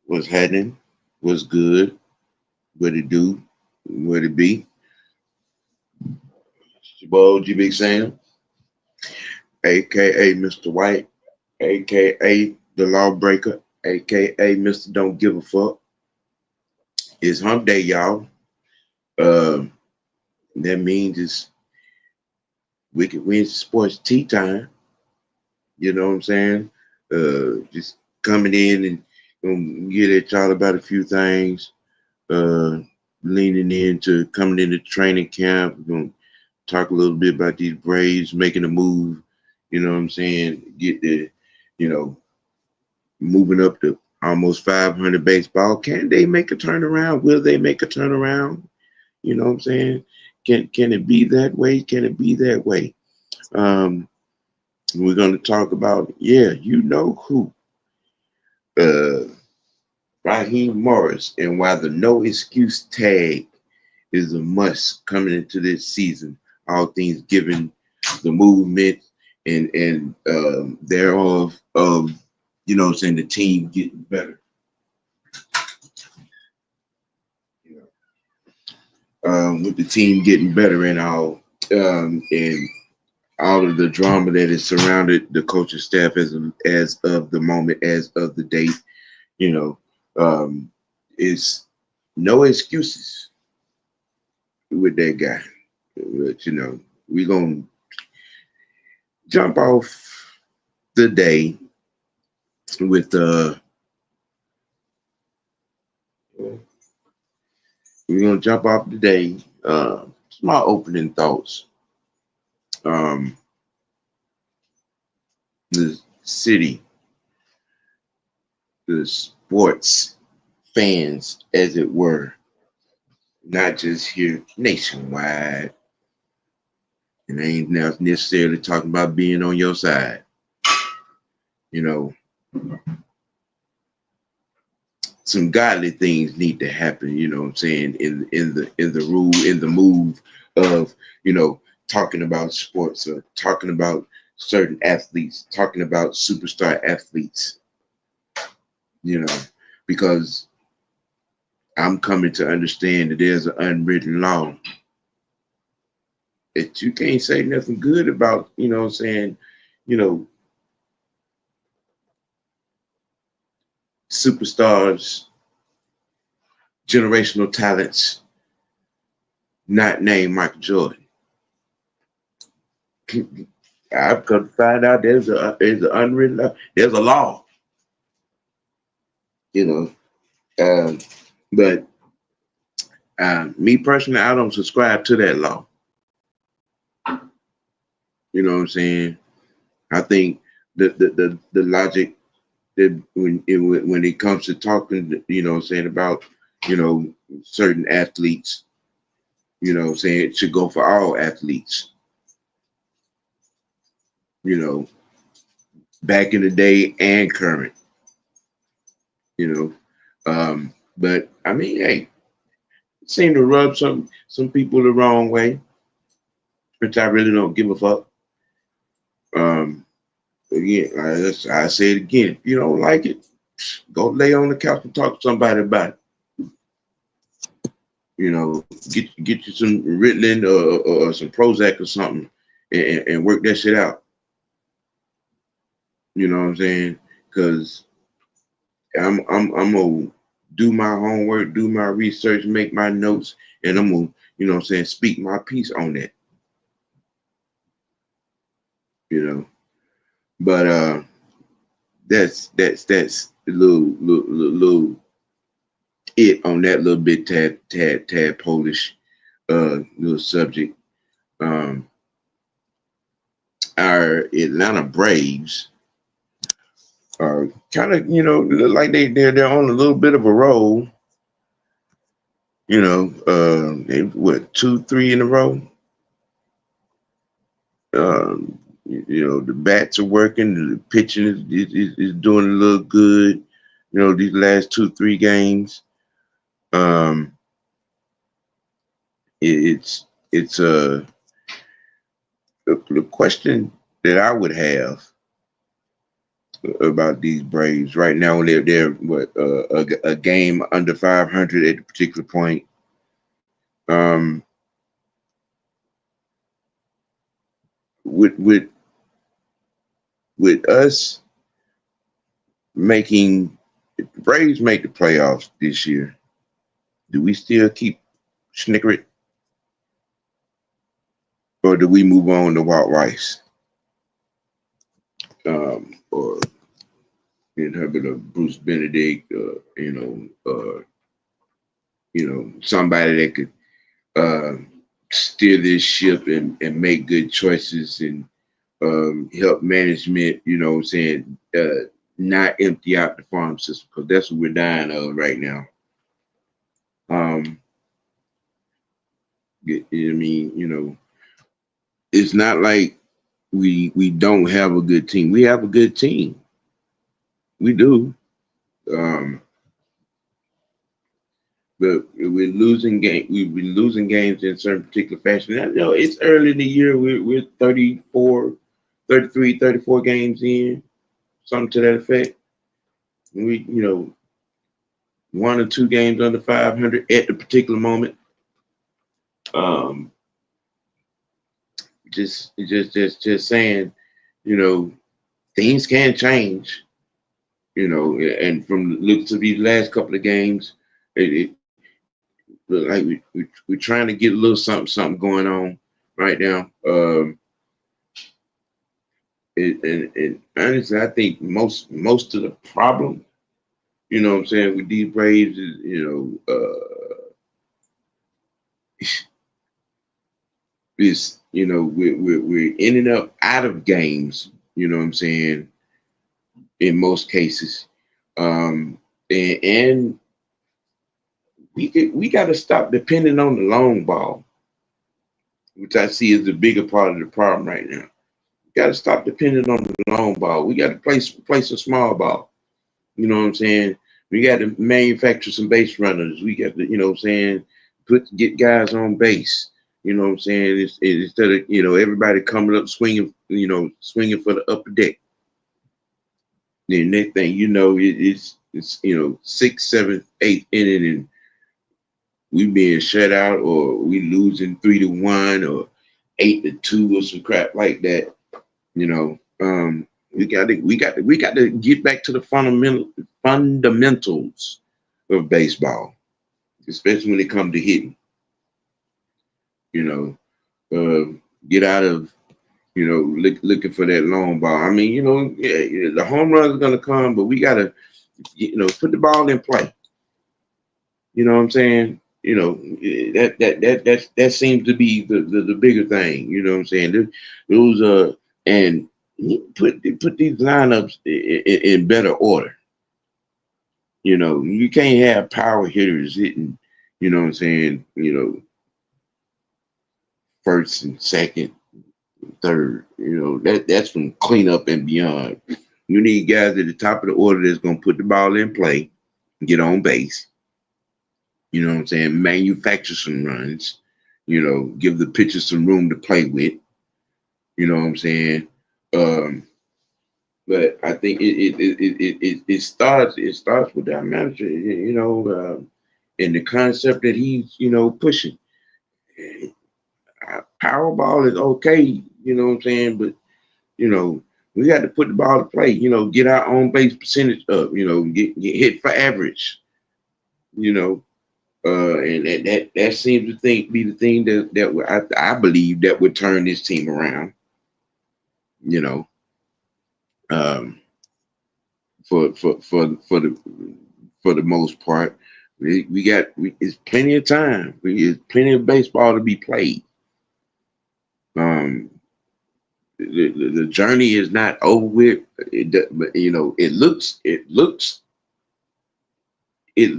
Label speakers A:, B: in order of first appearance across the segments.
A: What's happening? What's good? What it do? What it be? It's your boy G Big Sam, aka Mr. White, aka the Lawbreaker, aka Mr. Don't Give a Fuck. It's Hump Day, y'all. Um, that means it's Wicked Wins Sports tea time. You know what I'm saying? Just coming in and gonna get at y'all about a few things. Uh, Leaning into coming into training camp. We're gonna talk a little bit about these Braves making a move. You know what I'm saying? Get the, you know, moving up to almost 500 baseball. Can they make a turnaround? Will they make a turnaround? You know what I'm saying? Can it be that way? Can it be that way? Um, we're gonna talk about you know who, uh, Raheem Morris, and why the no excuse tag is a must coming into this season. All things given the movement and thereof of you know what I'm saying the team getting better. You with the team getting better and all of the drama that has surrounded the coaching staff as of the moment, as of the date, you know, is no excuses with that guy. But you know, we're gonna jump off the day with we're gonna jump off the day. It's my opening thoughts. Um, the city, the sports fans, as it were, not just here nationwide. And I ain't now necessarily talking about being on your side. You know, some godly things need to happen. You know what I'm saying in the move of talking about sports or talking about certain athletes, talking about superstar athletes. You know, because I'm coming to understand that there's an unwritten law that you can't say nothing good about. You know what I'm saying? You know, superstars, generational talents, not named Michael Jordan. I've come to find out there's an unwritten law. There's a law, you know. Um, but me personally, I don't subscribe to that law. You know what I'm saying? I think the logic that when it comes to talking, you know what I'm saying, about, you know, certain athletes, you know what I'm saying, it should go for all athletes. You know, back in the day and current, you know. But I mean, hey, it seemed to rub some people the wrong way, which I really don't give a fuck. Um, Again, I say it again. If you don't like it, go lay on the couch and talk to somebody about it. You know, get you some Ritalin or some Prozac or something, and work that shit out. You know what I'm saying? Because I'm gonna do my homework, do my research, make my notes, and I'm gonna, you know what I'm saying, speak my piece on that. You know, but that's a little it on that little bit tad Polish little subject. Um, our Atlanta Braves are kind of, you know, look like they're on a little bit of a roll. You know, they what, 2, 3 in a row. You know, the bats are working, the pitching is doing a little good. You know, these last 2, 3 games. Um, it's the question that I would have about these Braves right now. They're what a game under 500 at the particular point. Um, with with with us making if the Braves make the playoffs this year, do we still keep Snickering, or do we move on to Walt Rice, or Herbert or Bruce Benedict, somebody that could uh, steer this ship and make good choices and help management, what I'm saying, not empty out the farm system because that's what we're dying of right now. Um, I mean, it's not like we don't have a good team. We have a good team. We do. Um, but we're losing game. We've been losing games in certain particular fashion. I know it's early in the year. We're 34, 33, 34 games in, something to that effect. We, one or two games under 500 at the particular moment. Um, just saying, you know, things can change. And from the looks of these last couple of games, it look like we're trying to get a little something going on right now. And honestly, I think most of the problem, what I'm saying, with these Braves is, is we're ending up out of games. You know what I'm saying? In most cases, and we got to stop depending on the long ball, which I see is the bigger part of the problem right now. We got to stop depending on the long ball. We got to place a small ball. You know what I'm saying? We got to manufacture some base runners. We got to, what I'm saying, get guys on base. You know what I'm saying? Instead of everybody coming up swinging, swinging for the upper deck. The next thing it's 6th, 7th, 8th inning, and we being shut out, or we losing 3-1 or 8-2 or some crap like that. We got to get back to the fundamentals of baseball, especially when it comes to hitting. You know, get out of looking for that long ball. I mean, yeah, the home runs are gonna come, but we gotta put the ball in play. You know what I'm saying? That seems to be the bigger thing. You know what I'm saying? Those and put these lineups in better order. You can't have power hitters hitting. You know what I'm saying? First and second, third. That's from cleanup and beyond. You need guys at the top of the order that's gonna put the ball in play, get on base. You know what I'm saying? Manufacture some runs. Give the pitcher some room to play with. You know what I'm saying? Um, but I think it starts with that manager. And the concept that he's pushing. Powerball is okay. You know what I'm saying? But you know we got to put the ball to play. Get our own base percentage up. Get hit for average. You know, and that seems to be the thing that I believe that would turn this team around. You know, um, for the most part, it's plenty of time. It's plenty of baseball to be played. Um, the journey is not over with. But it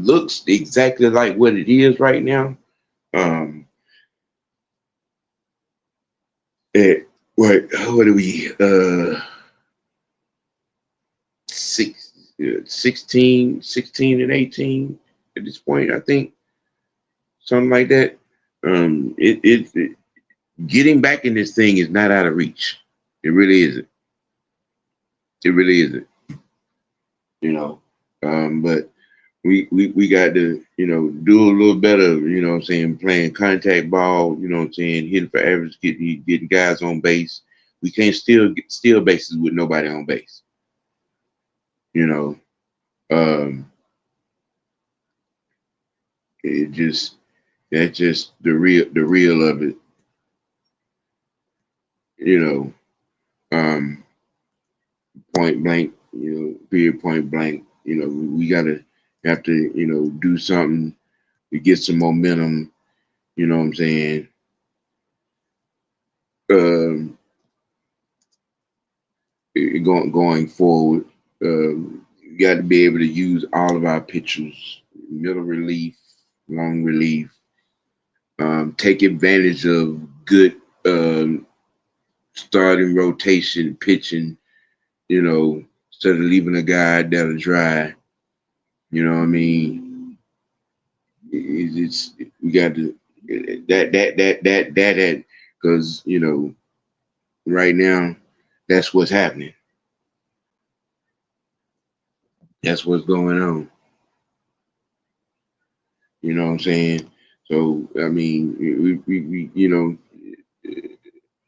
A: looks exactly like what it is right now. Um, what are we? 16 and 18 at this point, I think, something like that. It getting back in this thing is not out of reach. It really isn't. It really isn't. you know. But we got to, do a little better, what I'm saying, playing contact ball, what I'm saying, hitting for average, getting guys on base. We can't steal bases with nobody on base, you know. Um, it just that's just the real of it, you know. Um, point blank, period, point blank. We gotta have to, do something to get some momentum. You know what I'm saying? Um, going forward, you got to be able to use all of our pitchers, middle relief, long relief. Take advantage of good starting rotation pitching. Instead of leaving a guy down to dry. You know what I mean? It's we got to that because right now that's what's happening. That's what's going on. You know what I'm saying? So I mean,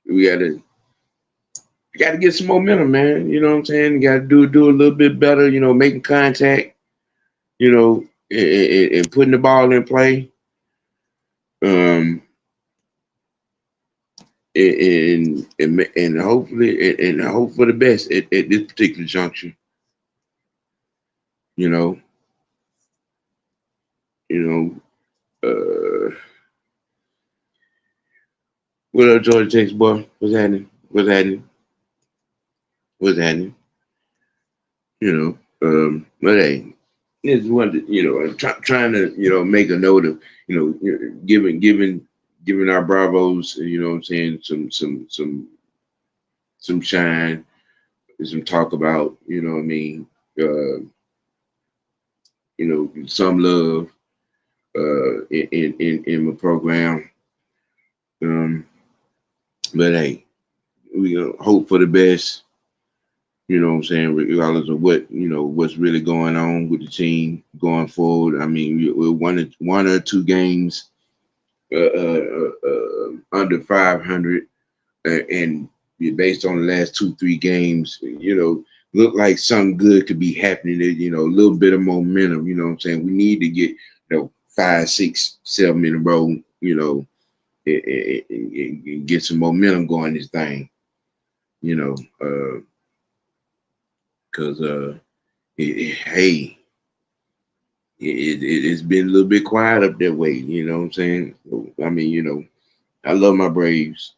A: we gotta get some momentum, man. You know what I'm saying? You gotta do a little bit better. Making contact. And putting the ball in play. Um, and hopefully and hope for the best at this particular juncture. You know, you uh, what up, Georgia Takes boy? What's happening? What's happening? What's happening? But hey, it's one that, trying to make a note of giving our bravos, what I'm saying, some shine, some talk about, what I mean, some love in my program. Um, but hey, we hope for the best. You know what I'm saying, regardless of what's really going on with the team going forward. I mean, we're one or two games under 500, and based on the last 2-3 games, look like something good could be happening. A little bit of momentum. You know what I'm saying. We need to get 5, 6, 7 in a row. And get some momentum going. This thing. You know, because hey, it's been a little bit quiet up that way. You know what I'm saying? I mean, I love my Braves.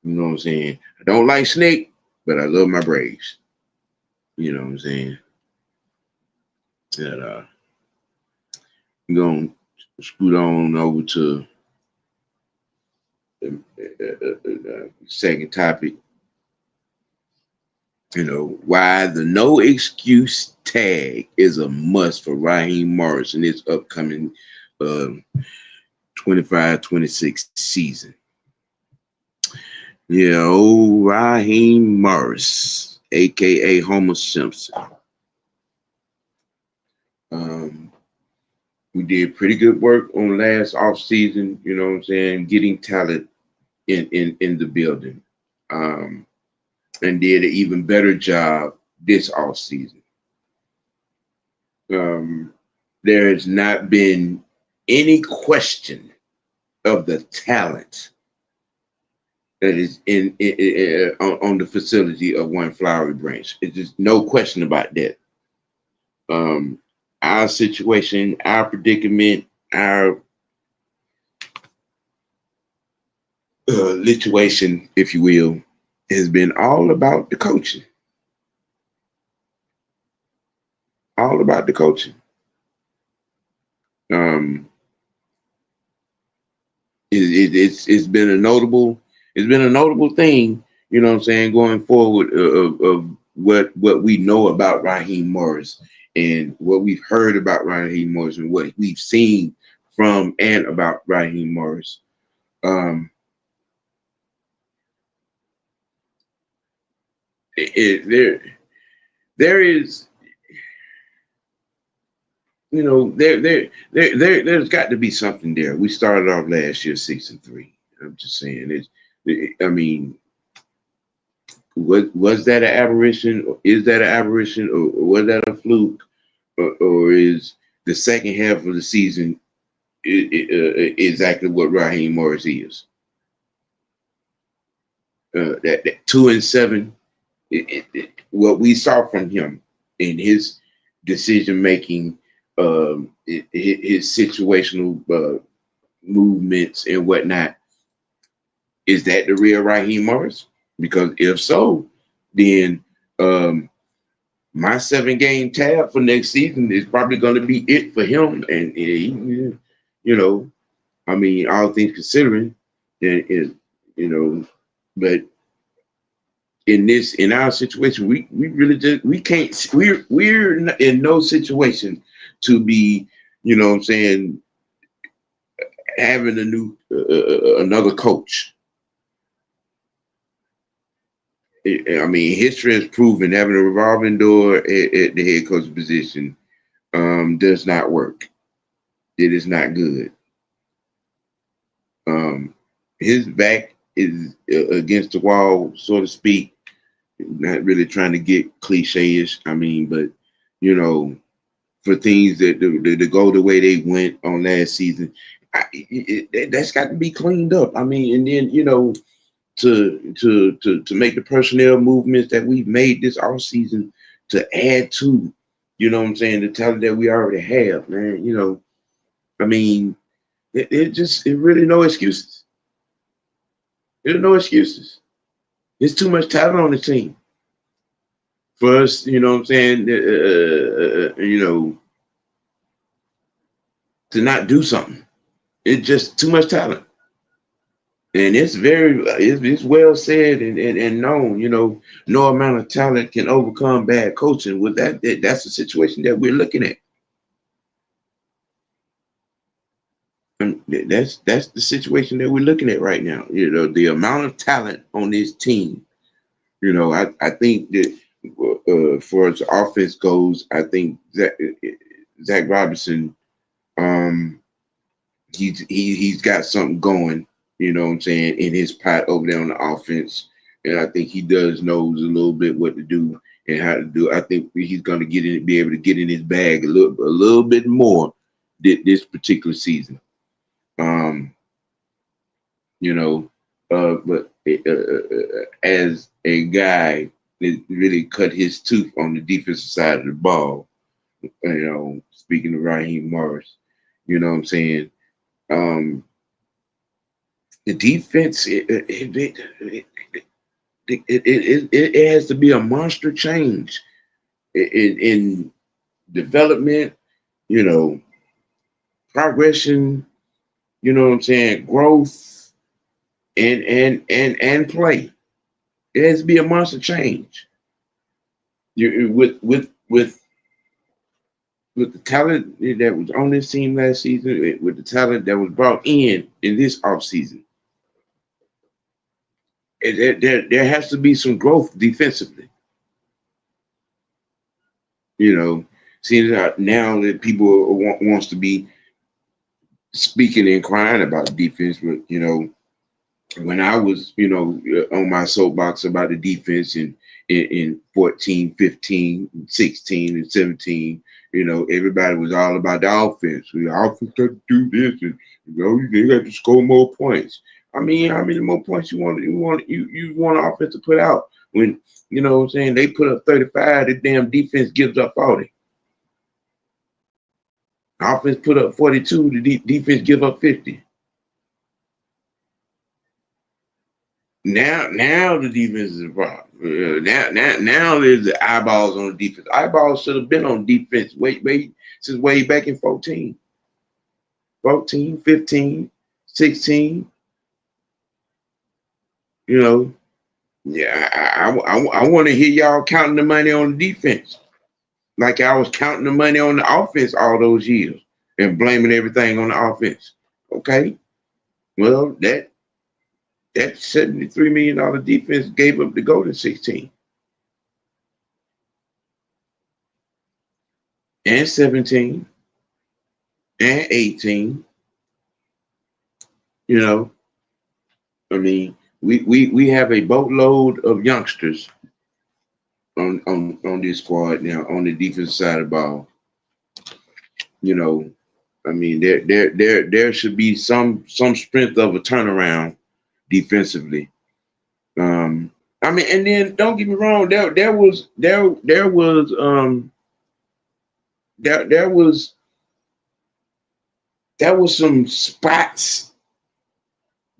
A: You know what I'm saying? I don't like Snake, but I love my Braves. You know what I'm saying? And we're going to scoot on over to the second topic. Why the no excuse tag is a must for Raheem Morris in this upcoming 25-26 season. Yeah, old Raheem Morris, aka Homer Simpson. Um, we did pretty good work on last off season, you know what I'm saying, getting talent in the building. Um, and did an even better job this off season. Um, there has not been any question of the talent that is on the facility of One Flowery Branch. It's just no question about that. Um, our situation, our predicament, our situation, if you will, has been all about the coaching. All about the coaching. Um, it's been a notable thing. You know what I'm saying, going forward of what we know about Raheem Morris and what we've heard about Raheem Morris and what we've seen from and about Raheem Morris. Um, there is You know, there's got to be something there. We started off last year 6-3. I'm just saying I mean, was that an aberration? Or is that an aberration, or was that a fluke, or is the second half of the season exactly what Raheem Morris is? That 2-7, what we saw from him in his decision making, his situational movements and whatnot, is that the real Raheem Morris? Because if so, then my 7-game tab for next season is probably going to be it for him. And you know, I mean, all things considering, you know, but in our situation, we really just we can't we're in no situation to be, you know what I'm saying, having a new another coach. I mean, history has proven having a revolving door at the head coach position does not work. It is not good. Um, his back is against the wall, so to speak. Not really trying to get cliche-ish. I mean, but you know, for things that go the way they went on last season, that's got to be cleaned up. I mean, and then to make the personnel movements that we've made this off season to add to, you know what I'm saying, the talent that we already have, man. You know, I mean, it really no excuses. There's no excuses. There's too much talent on the team for us, you know what I'm saying, to not do something. It's just too much talent. And it's well said and known, you know, no amount of talent can overcome bad coaching. With that's the situation that we're looking at. And that's the situation that we're looking at right now. You know, the amount of talent on this team. You know, I think that for as offense goes, I think Zach Robinson, um, he's got something going, you know what I'm saying, in his pot over there on the offense. And I think he knows a little bit what to do and how to do. I think he's gonna be able to get in his bag a little bit more this particular season. Um, you know, but as a guy that really cut his tooth on the defensive side of the ball, you know, speaking of Raheem Morris, you know what I'm saying. The defense, it has to be a monster change in development, you know, progression, you know what I'm saying, growth and play. It has to be a monster change. You with the talent that was on this team last season, with the talent that was brought in this offseason, there has to be some growth defensively. You know, seeing now that people wants to be speaking and crying about defense, but you know, when I was, you know, on my soapbox about the defense in 14, 15, 16, and 17, you know, everybody was all about the offense. The offense got to do this, and you know, they got to score more points. I mean, how many more points you want offense to put out when, you know what I'm saying, they put up 35, the damn defense gives up 40. Offense put up 42, the defense give up 50. Now the defense is a problem. Now there's the eyeballs on the defense. Eyeballs should have been on defense since way back in 14, 15, 16. You know, yeah, I want to hear y'all counting the money on the defense like I was counting the money on the offense all those years and blaming everything on the offense. Okay, well that $73 million defense gave up the Golden 16 and 17. and 18. You know, I mean, we have a boatload of youngsters on this squad now on the defensive side of the ball. You know, I mean, there should be some strength of a turnaround defensively. I mean, and then don't get me wrong, there was some spots,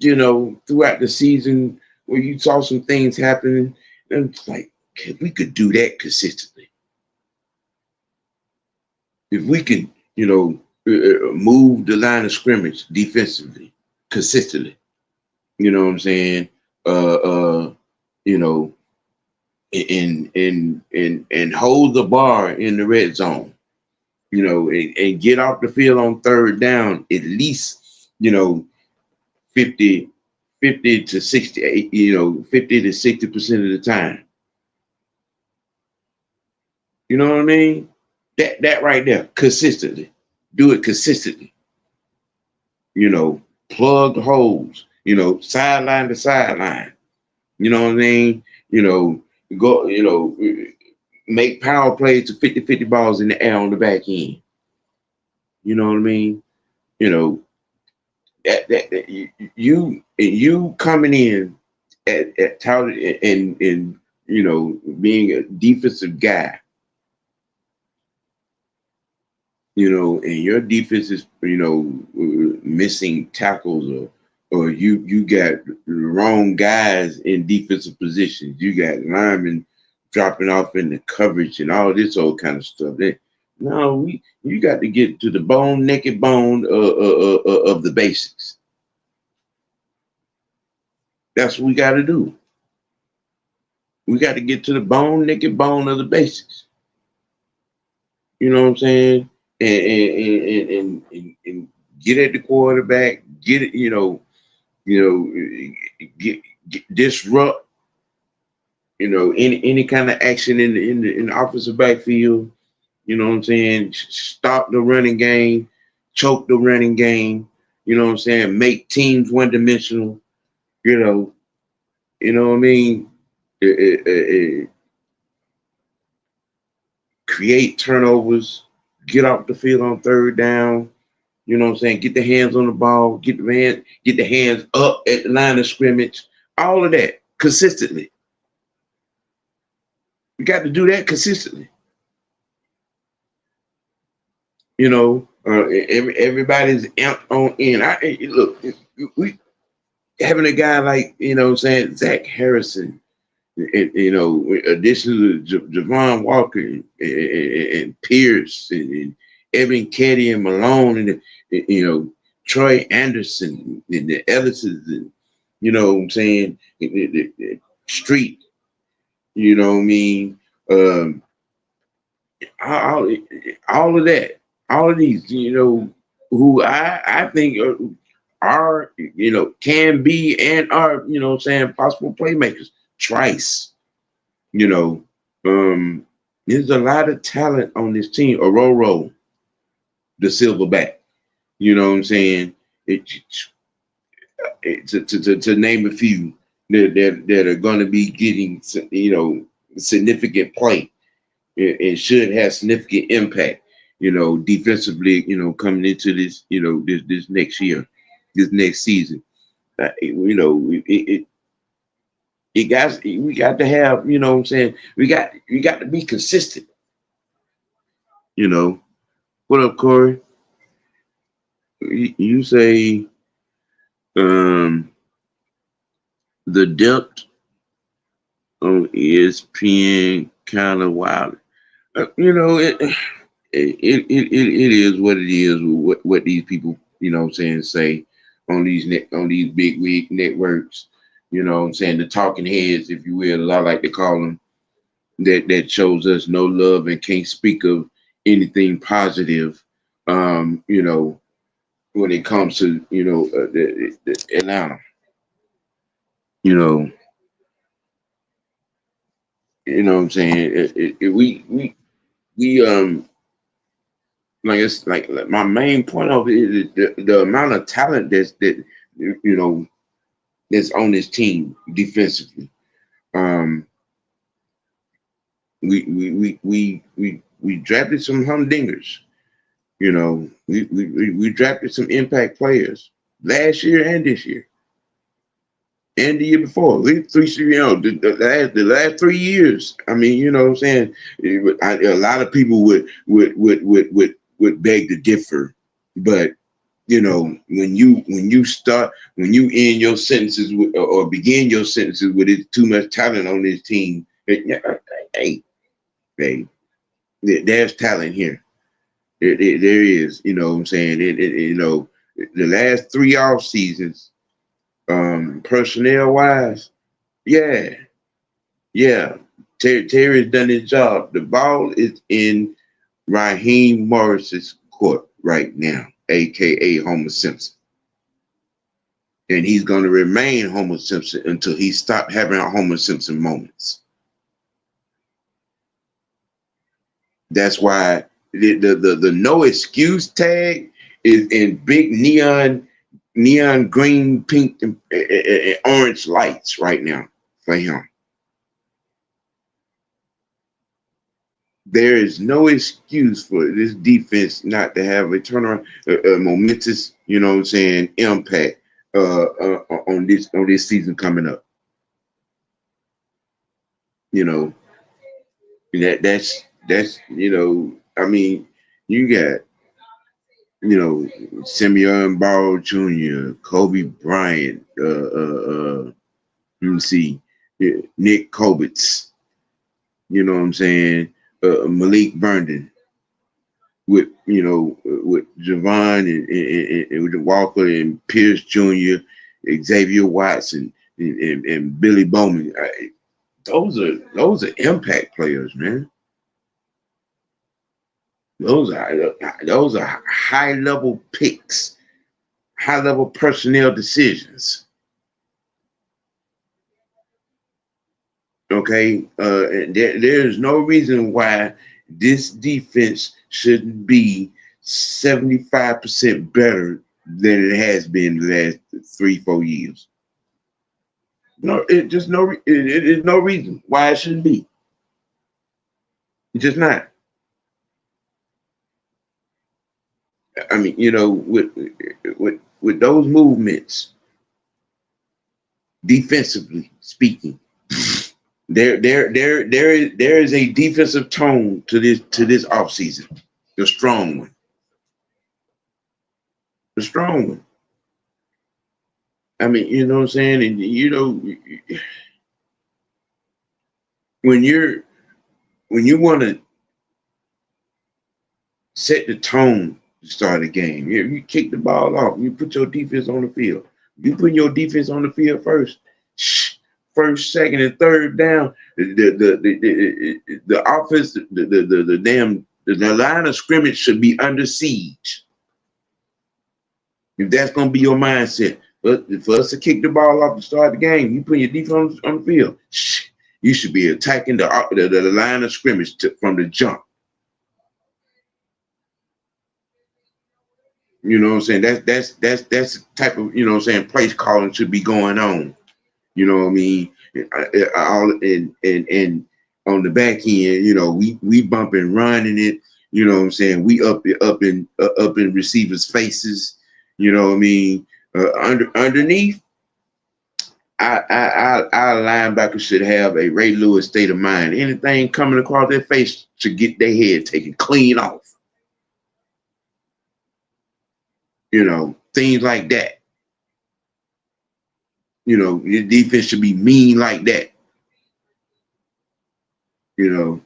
A: throughout the season where you saw some things happening, and it's like, we could do that consistently. If we can, move the line of scrimmage defensively consistently, you know what I'm saying? You know, and hold the bar in the red zone, and get off the field on third down at least, 50, 50 to 60, 50 to 60% of the time. You know what I mean? That right there, consistently. Do it consistently. Plug the holes, sideline to sideline. You know what I mean? You know, go, make power plays to 50-50 balls in the air on the back end. You know what I mean? You know, that you coming in at touted and being a defensive guy, and your defense is, missing tackles, or you got the wrong guys in defensive positions. You got linemen dropping off in the coverage and all this old kind of stuff. No, you got to get to the naked bone of the basics. That's what we got to do. We got to get to the naked bone of the basics. You know what I'm saying? And get at the quarterback. Get it. Get disrupt. Any kind of action in the offensive backfield. You know what I'm saying? Stop the running game. Choke the running game. You know what I'm saying? Make teams one dimensional. You know. You know what I mean? Create turnovers. Get off the field on third down. You know what I'm saying? Get the hands on the ball. Get the hands up at the line of scrimmage. All of that consistently. You got to do that consistently. Everybody's amped on in. Look, we having a guy like, what I'm saying, Zach Harrison, addition to Javon Walker and Pierce and Evan Keddy and Malone and Troy Anderson and the Ellisons, and what I'm saying, Street, you know what I mean, all, all of that, all of these, who I think are, can be and are, saying, possible playmakers. Trice, you know, there's a lot of talent on this team. Ororo, the silverback, you know what I'm saying? To name a few that are going to be getting, significant play and should have significant impact, defensively, coming into this, this next year, this next season. We got to have, what I'm saying, we got to be consistent, you know. What up, Corey? You say the depth on ESPN kind of wild. It is what it is. What these people, what I'm saying, say on these big wig networks. What I'm saying, the talking heads, if you will, I like to call them, that shows us no love and can't speak of anything positive. When it comes to the Atlanta, you know, what I'm saying. We Like it's like my main point of it is the amount of talent that you know that's on this team defensively. Um, we drafted some humdingers. You know, we drafted some impact players last year and this year and the year before. We three, you know, the last 3 years. I mean, you know what I'm saying? A lot of people would beg to differ, but you know, when you end your sentences with, or begin your sentences with it's too much talent on this team, hey, hey, there's talent here. There is, you know what I'm saying? You know, the last three off seasons, personnel wise, yeah, yeah. Terry's done his job. The ball is in Raheem Morris's court right now, aka Homer Simpson. And he's going to remain Homer Simpson until he stops having Homer Simpson moments. That's why the no excuse tag is in big neon green, pink, and orange lights right now for him. There is no excuse for this defense not to have a turnaround, a momentous, you know what I'm saying, impact on this season coming up. You know, that's you know, I mean, you got Simeon Barrow Jr., Kobe Bryant, let me see, Nick Kobitz, you know what I'm saying, Malik Vernon, with Javon and with Walker and Pierce Jr., Xavier Watson and Billy Bowman. Those are impact players, man. Those are high level picks, high level personnel decisions. Okay, there is no reason why this defense shouldn't be 75% better than it has been the last 3-4 years. No, it is no reason why it shouldn't be. It's just not. I mean, with those movements, defensively speaking, there is a defensive tone to this offseason. The strong one. The strong one. I mean, you know what I'm saying? And when you want to set the tone to start a game, you kick the ball off, you put your defense on the field. You put your defense on the field first, second, and third down. The offense, the line of scrimmage should be under siege. If that's gonna be your mindset, but for us to kick the ball off to start the game, you put your defense on the field. You should be attacking the line of scrimmage from the jump. You know what I'm saying? That's the type of, you know what I'm saying, place calling should be going on. You know what I mean? All and on the back end, we bumping, running it. You know what I'm saying? We up in receivers' faces. You know what I mean? Underneath, our linebacker should have a Ray Lewis state of mind. Anything coming across their face should get their head taken clean off. Things like that. The defense should be mean like that. Yeah.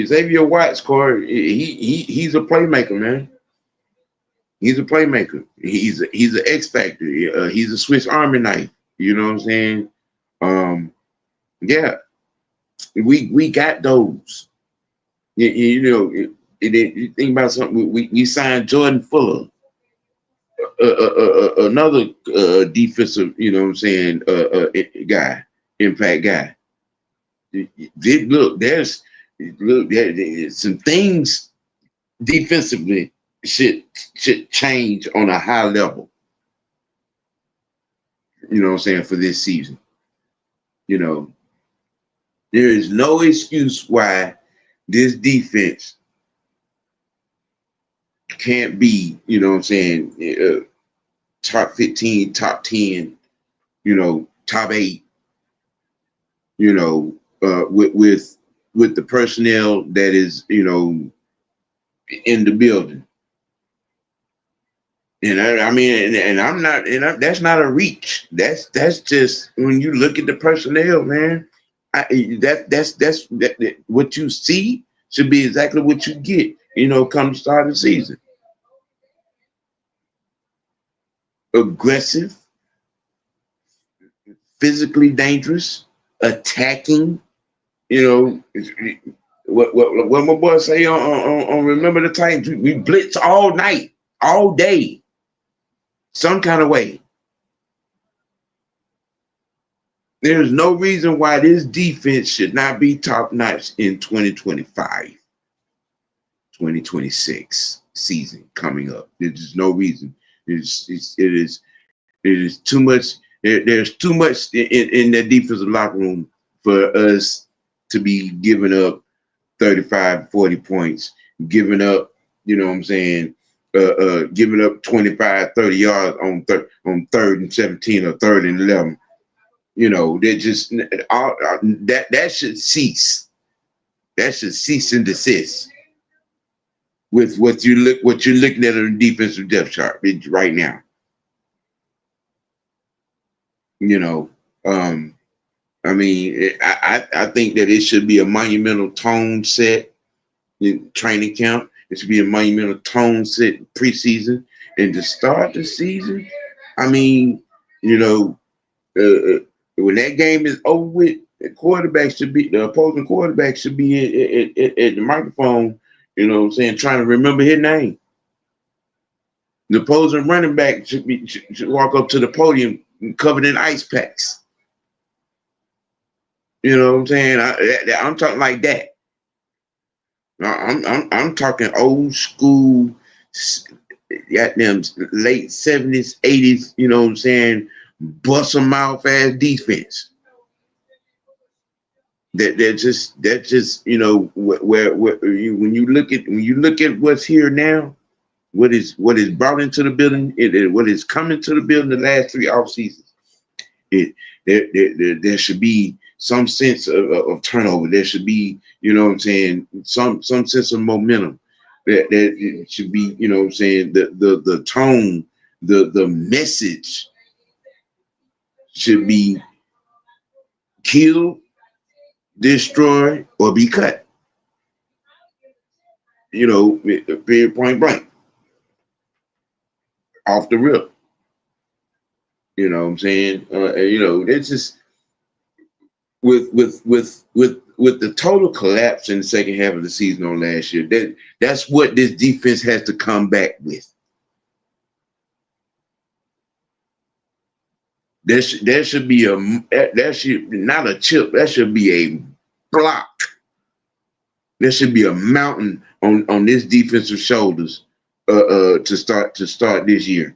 A: Xavier Watts, Corey, he's a playmaker, man. He's a playmaker. He's an X factor. He's a Swiss Army knife. You know what I'm saying? Yeah, we got those. You think about something. We signed Jordan Fuller, another defensive. You know what I'm saying? Guy, impact guy. Look, Look, some things defensively should should change on a high level. You know what I'm saying, for this season. You know, there is no excuse why this defense can't be, you know what I'm saying, top 15, top 10, top 8, you know, with the personnel that is, in the building. And I mean, and I'm not, that's not a reach. That's just when you look at the personnel, man. What you see should be exactly what you get. Come the start of the season, aggressive, physically dangerous, attacking. What my boy say on Remember the Titans? We blitz all night, all day, some kind of way. There's no reason why this defense should not be top notch in 2025, 2026 season coming up. There's no reason. It is too much. There's too much in that defensive locker room for us to be giving up 35, 40 points, giving up, you know what I'm saying, giving up 25, 30 yards on third and 17 or third and 11. They just that should cease. That should cease and desist with what you're looking at on the defensive depth chart right now. You know, um, I mean, I think that it should be a monumental tone set in training camp. It should be a monumental tone set in preseason, and to start the season, I mean, you know, when that game is over with, the opposing quarterback should be at the microphone, you know what I'm saying, trying to remember his name. The opposing running back should walk up to the podium covered in ice packs. You know what I'm saying? I'm talking like that. I'm talking old school, goddamn late 70s, 80s. You know what I'm saying? Bust a mouth ass defense. That just when you look at what's here now, what is brought into the building, what is coming to the building the last 3 off seasons. It there should be some sense of turnover. There should be, you know what I'm saying, some sense of momentum. That it should be, you know what I'm saying, the tone, the message should be kill, destroy, or be cut. Period, point blank, off the rip. You know what I'm saying? It's just with the total collapse in the second half of the season on last year. That's what this defense has to come back with. There should be that should not a chip. That should be a block. There should be a mountain on this defensive shoulders to start this year.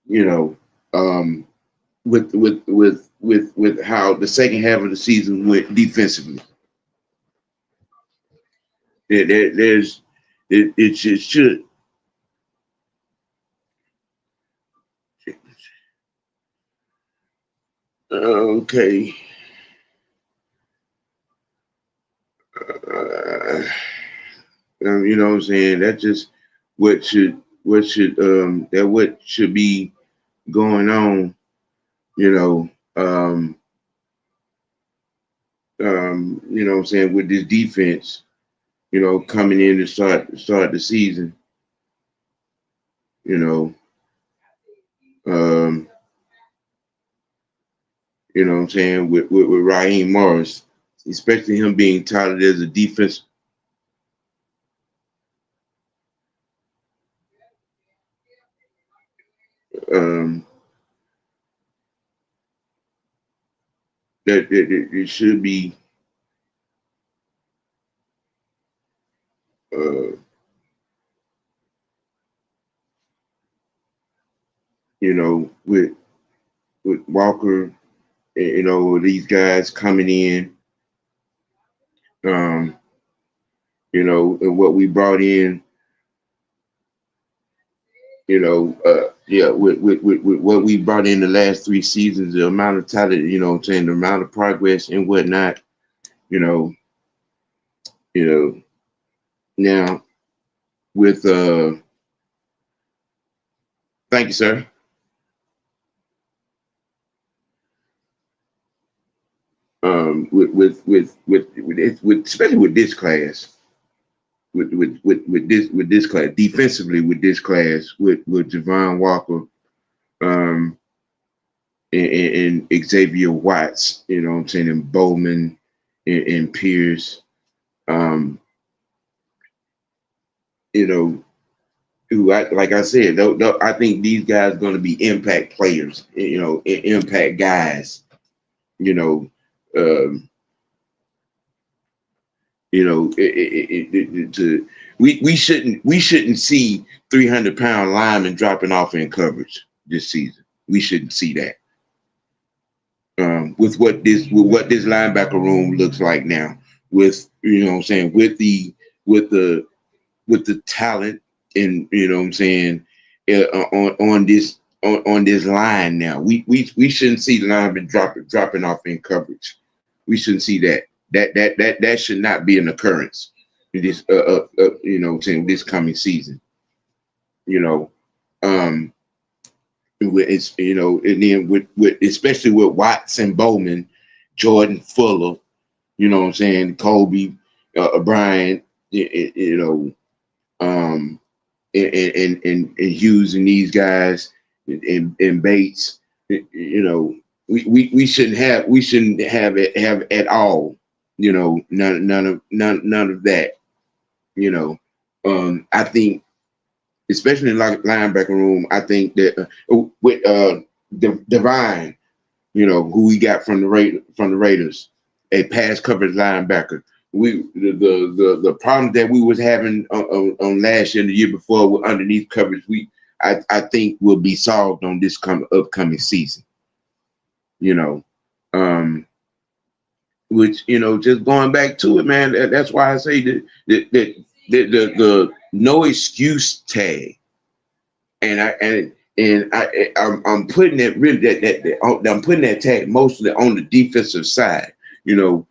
A: You know, with how the second half of the season went defensively. There's it should. Okay. Uh, you know what I'm saying? That just what should be going on, you know. You know what I'm saying, with this defense, coming in to start the season, you know. Um, you know what I'm saying, with Raheem Morris, especially him being touted as a defense. Um, that it should be. with Walker, these guys coming in, um, and what we brought in, yeah, with what we brought in the last 3 seasons, the amount of talent, what I'm saying, the amount of progress and whatnot, you know, you know, now with thank you, sir. With especially with this class, with this class, defensively with this class, with Javon Walker, um, and Xavier Watts, what I'm saying, and Bowman and Pierce, um, you know, who like I said, I think these guys are going to be impact players, impact guys, you know, um, to we shouldn't see 300-pound linemen dropping off in coverage this season. We shouldn't see that. With what this linebacker room looks like now, with what I'm saying, with the with the talent, and what I'm saying, on this line now, we shouldn't see the linemen dropping off in coverage. We shouldn't see that. That should not be an occurrence in this what I'm saying, this coming season. You know, um, it's and then with especially with Watts and Bowman, Jordan Fuller, what I'm saying, Kobe, Bryant, um, and Hughes and these guys, and Bates, we shouldn't have it have at all, none of that, you know. I think, especially in linebacker room, I think that with Divine, who we got from the Raiders, a pass coverage linebacker. The problem that we was having on last year and the year before with underneath coverage, I think will be solved on this upcoming season. You know, um, which just going back to it, man. That's why I say the no excuse tag, I'm putting that really I'm putting that tag mostly on the defensive side. You know,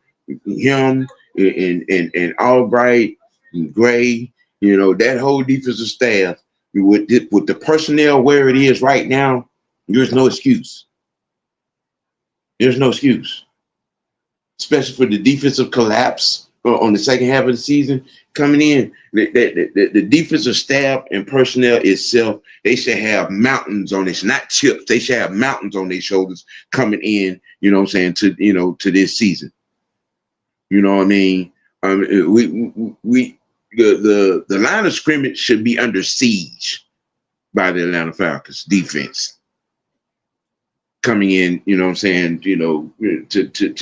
A: him and Albright and Gray. That whole defensive staff with the personnel where it is right now. There's no excuse. There's no excuse, especially for the defensive collapse on the second half of the season coming in. The defensive staff and personnel itself, they should have mountains on this, not chips. They should have mountains on their shoulders coming in, what I'm saying, to this season. You know what I mean? We the line of scrimmage should be under siege by the Atlanta Falcons defense coming in, what I'm saying, to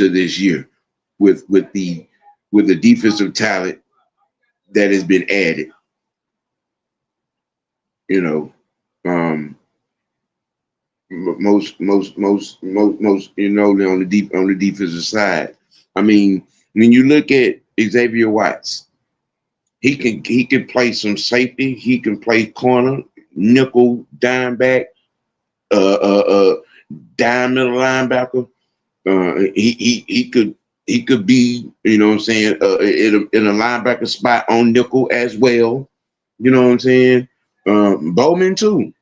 A: this year with the defensive talent that has been added. You know, um, most on the defensive side. I mean, when you look at Xavier Watts, he can play some safety. He can play corner, nickel, dime back, dime middle linebacker. He could be, what I'm saying, in a linebacker spot on nickel as well. You know what I'm saying? Bowman too.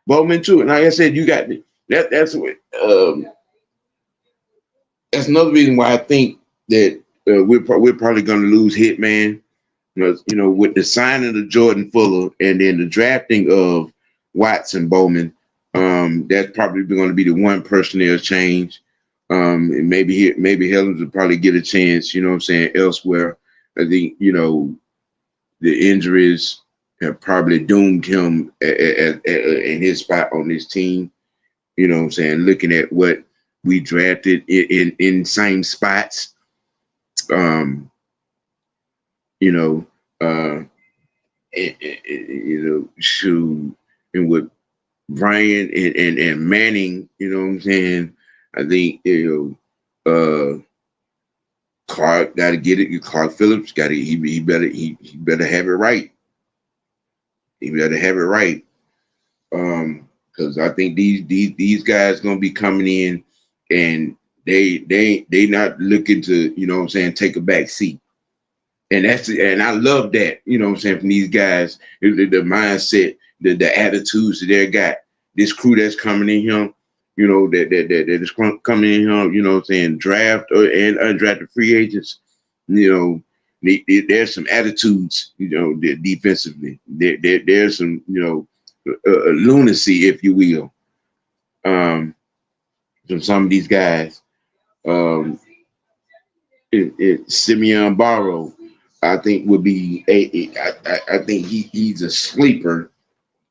A: Bowman too. And like I said, you got that. That's another reason why I think that we're probably going to lose Hitman. With the signing of Jordan Fuller and then the drafting of Watts and Bowman, that's probably going to be the one personnel change. And maybe Helens will probably get a chance, what I'm saying, elsewhere. I think, the injuries have probably doomed him in his spot on this team. What I'm saying, looking at what we drafted in same spots, um, you know, uh, shoot, and what. Brian and Manning, you know what I'm saying? I think Clark got to get it. Clark Phillips got to he better have it right. He better have it right. Because I think these guys gonna be coming in, and they not looking to, you know what I'm saying, take a back seat. And I love that, you know what I'm saying, from these guys, the mindset, the attitudes that they got. This crew that's coming in here, you know, that is coming in here, you know what I'm saying, draft and undrafted free agents, you know, there's some attitudes, you know, defensively. There's some, you know, lunacy, if you will, um, from some of these guys. Um, Simeon Barrow, I think would be I think he's a sleeper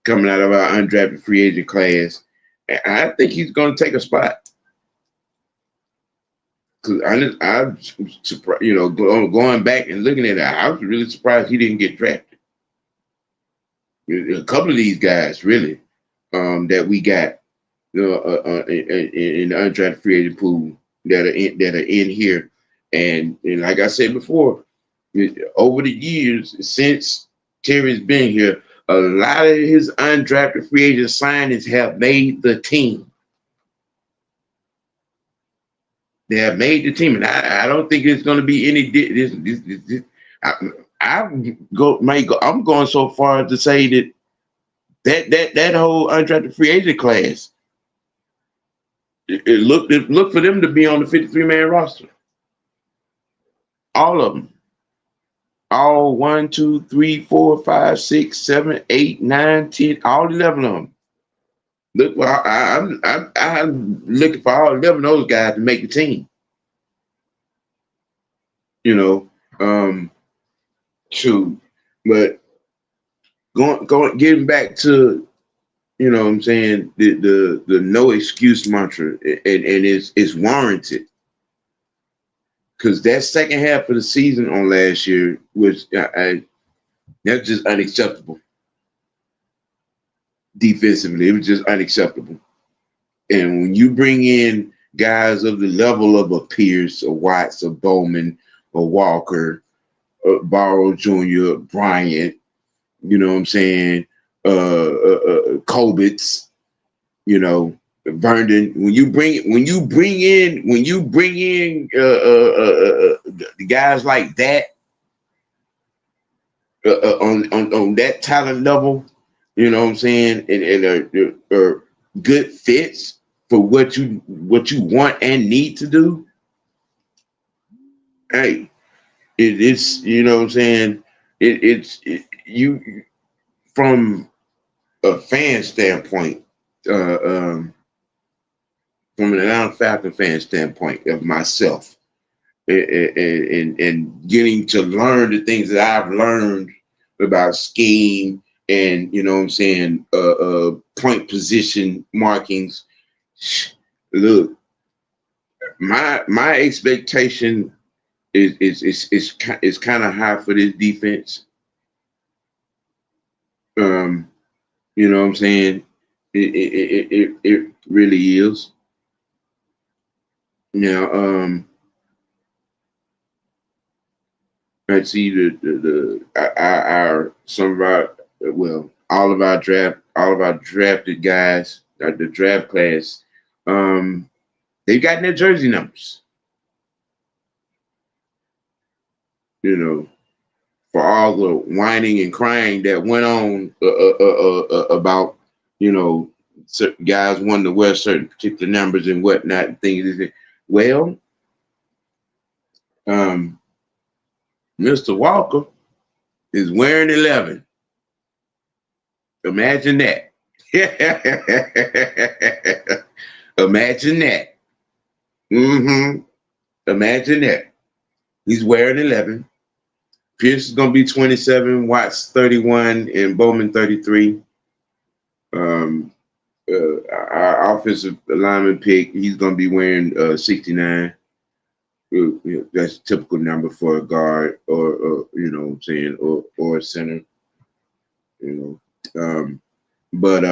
A: coming out of our undrafted free agent class. And I think he's going to take a spot. Cause I'm surprised, you know, going back and looking at it, I was really surprised he didn't get drafted. A couple of these guys, really, that we got, in the undrafted free agent pool that are in here, and like I said before, over the years since Terry's been here, a lot of his undrafted free agent signings have made the team. They have made the team, and I don't think it's going to be any. I, I'm going so far to say that whole undrafted free agent class, it looked for them to be on the 53-man roster. All of them. All 1, 2, 3, 4, 5, 6, 7, 8, 9, 10, all 11 of them. Look, well, I'm looking for all 11 of those guys to make the team. You know, true. But getting back to, you know what I'm saying, the no excuse mantra, and it's warranted. Because that second half of the season on last year was that's just unacceptable defensively. It was just unacceptable. And when you bring in guys of the level of a Pierce, a Watts, a Bowman, a Walker, Barrow Jr., Bryant, you know what I'm saying, Kobitz, you know, Vernon. When you bring in the guys like that, on that talent level, you know what I'm saying, and are good fits for what you want and need to do. Hey, it's, you know what I'm saying, you, from a fan standpoint, uh, um, from an Atlanta Falcon fan standpoint of myself, and getting to learn the things that I've learned about scheme and, you know what I'm saying, point position markings. Look, my expectation is kind of high for this defense. Um, you know what I'm saying? It really is. Now, I see our some of our, well, all of our drafted guys, the draft class, they've gotten their jersey numbers. You know, for all the whining and crying that went on about, you know, certain guys wanting to wear certain particular numbers and whatnot and things. Well, um, Mr. Walker is wearing 11. Imagine that. Imagine that. Mm-hmm. Imagine that. He's wearing 11. Pierce is going to be 27, Watts 31, and Bowman 33. Um, our offensive lineman pick, he's going to be wearing 69. That's a typical number for a guard, or you know what I'm saying, or a center, you know. But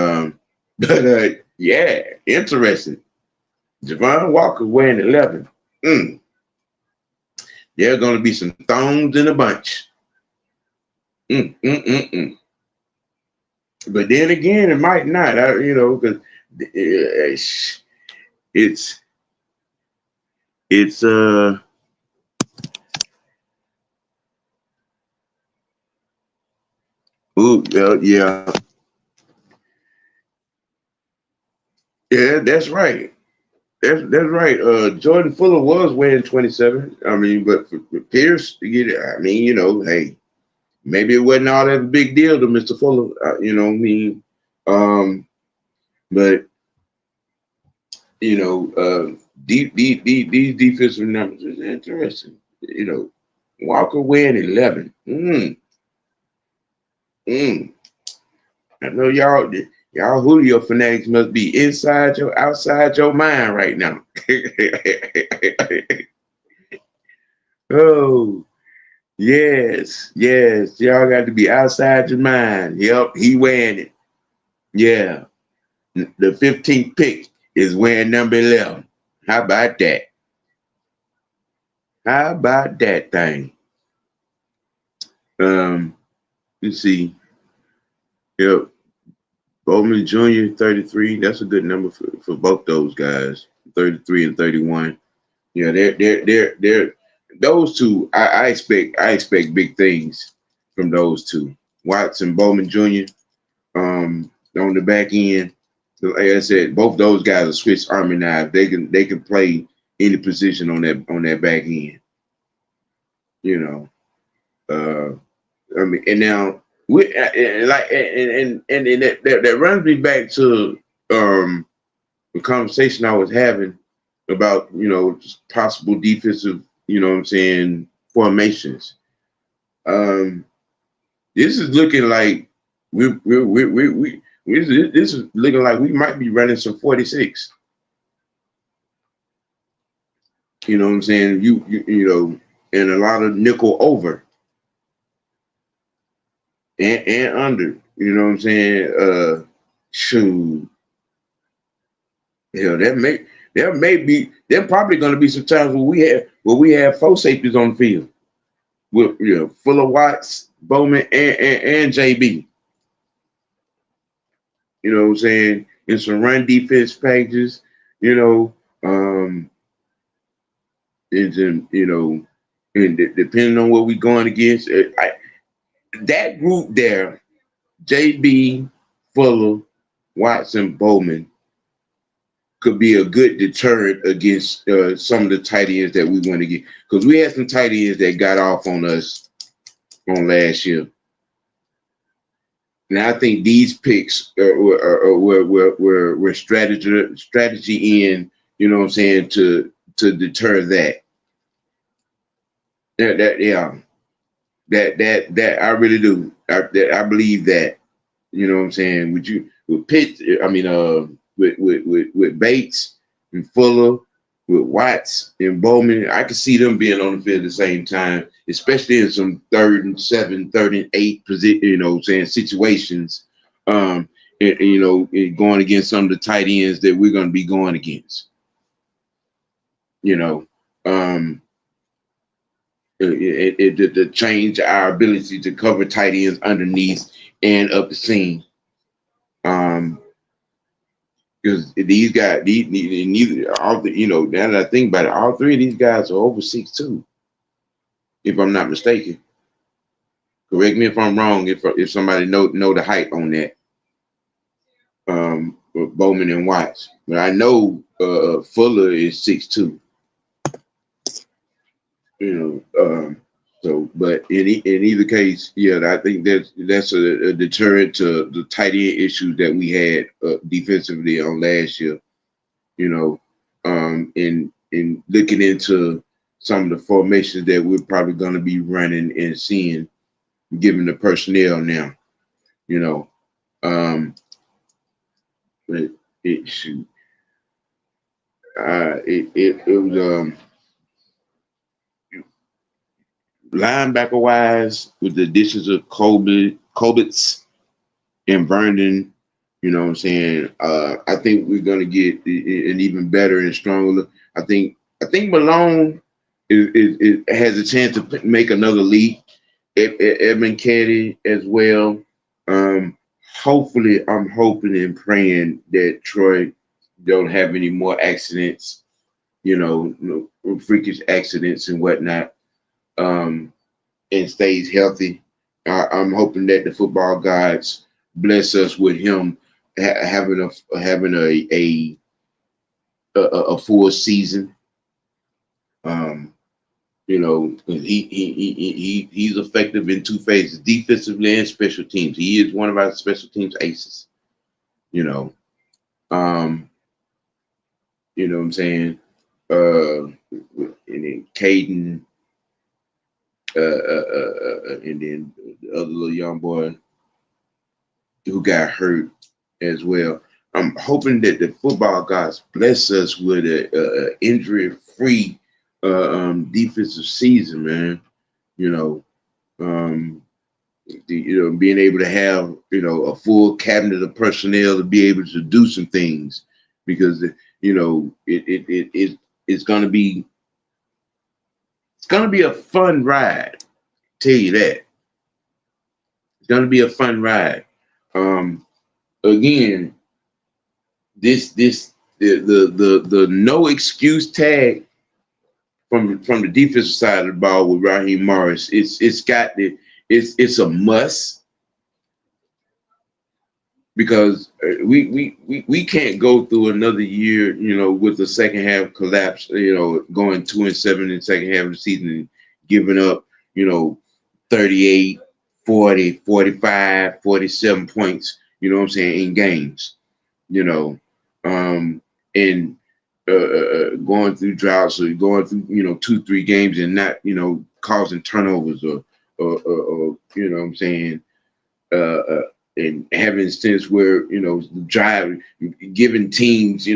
A: But yeah, interesting. Javon Walker wearing 11. Mm, there are going to be some thorns in a bunch. Mm, mm, mm, mm. But then again, it might not. Because it's it's ooh, yeah, yeah, that's right. That's right. Jordan Fuller was wearing 27. I mean, but for Pierce to get it, I mean, hey, maybe it wasn't all that big deal to Mr. Fuller. What I mean, um, but these defensive numbers is interesting. Walker wearing 11. Mm. I know y'all Julio fanatics must be outside your mind right now. Oh, yes, yes. Y'all got to be outside your mind. Yep, he wearing it. Yeah. The 15th pick is wearing number 11. How about that? How about that thing? Um, let's see. Yep. Bowman Jr. 33. That's a good number for both those guys. 33 and 31. Yeah, they're those two. I expect big things from those two. Watson, Bowman Jr. On the back end. So like I said, both those guys are Swiss Army knives. They can play any position on that back end. You know. I mean, and now we and like and that runs me back to the conversation I was having about possible defensive, what I'm saying, formations. Um, this is looking like this is looking like we might be running some 46. You know what I'm saying? And a lot of nickel over and under. You know what I'm saying? Shoot, there probably going to be some times where we have four safeties on the field with Fuller, Watts, Bowman, and JB. You know what I'm saying? In some run defense packages, you know, um, and depending on what we're going against, that group there, JB, Fuller, Watson, Bowman, could be a good deterrent against some of the tight ends that we want to get. Because we had some tight ends that got off on us on last year. And I think these picks were strategy in, what I'm saying, to deter that. Yeah, that I really do. I believe that. You know what I'm saying? With Pitt, I mean, with Bates and Fuller, with Watts and Bowman, I could see them being on the field at the same time, especially in some 3rd and 7, 3rd and 8 position, saying situations. Going against some of the tight ends that we're going to be going against. You know, um, to change our ability to cover tight ends underneath and up the seam. Because these guys, neither all the now that I think about it, all three of these guys are over 6'2", if I'm not mistaken. Correct me if I'm wrong. If somebody know the height on that, Bowman and Watts, but I know Fuller is 6'2". So, but in either case, yeah, I think that's a deterrent to the tight end issues that we had defensively on last year. In looking into some of the formations that we're probably going to be running and seeing, given the personnel now. You know, but it shoot, it was linebacker wise with the additions of Colbitts and Vernon. You know what I'm saying? I think we're gonna get an even better and stronger look. I think Malone has a chance to make another leap. Edmund Caddy as well. Um, Hopefully, I'm hoping and praying that Troy don't have any more accidents. No freakish accidents and whatnot. Um, and stays healthy. I'm hoping that the football gods bless us with him having a full season. Um, he's effective in two phases, defensively and special teams. He is one of our special teams aces. You know, um, you know what I'm saying. And then Caden, and then the other little young boy who got hurt as well. I'm hoping that the football gods bless us with a injury-free defensive season, man. You know, um, being able to have a full cabinet of personnel to be able to do some things because it's gonna be a fun ride. Tell you that it's gonna be a fun ride. Again, the no excuse tag from the defensive side of the ball with Raheem Morris. It's a must because we can't go through another year, with the second half collapse, going 2-7 in the second half of the season and giving up, 38, 40, 45, 47 points, in games, you know, and going through droughts or going through, 2-3 games and not, causing turnovers or uh, uh, and having instances where drive giving teams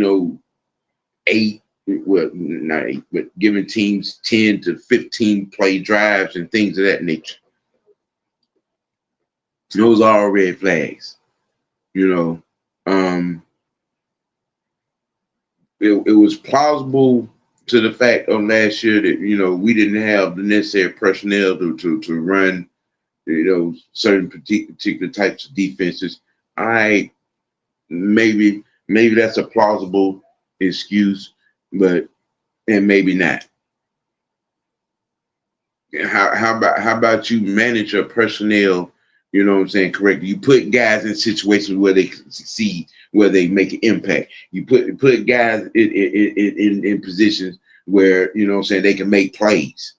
A: eight, well, not eight, but giving teams 10 to 15 play drives and things of that nature. Those are all red flags. you know um it was plausible to the fact of last year that we didn't have the necessary personnel to run certain particular types of defenses. I maybe that's a plausible excuse, but and maybe not. How about you manage your personnel? You know what I'm saying? Correctly. You put guys in situations where they can succeed, where they make an impact. You put guys in positions where what I'm saying they can make plays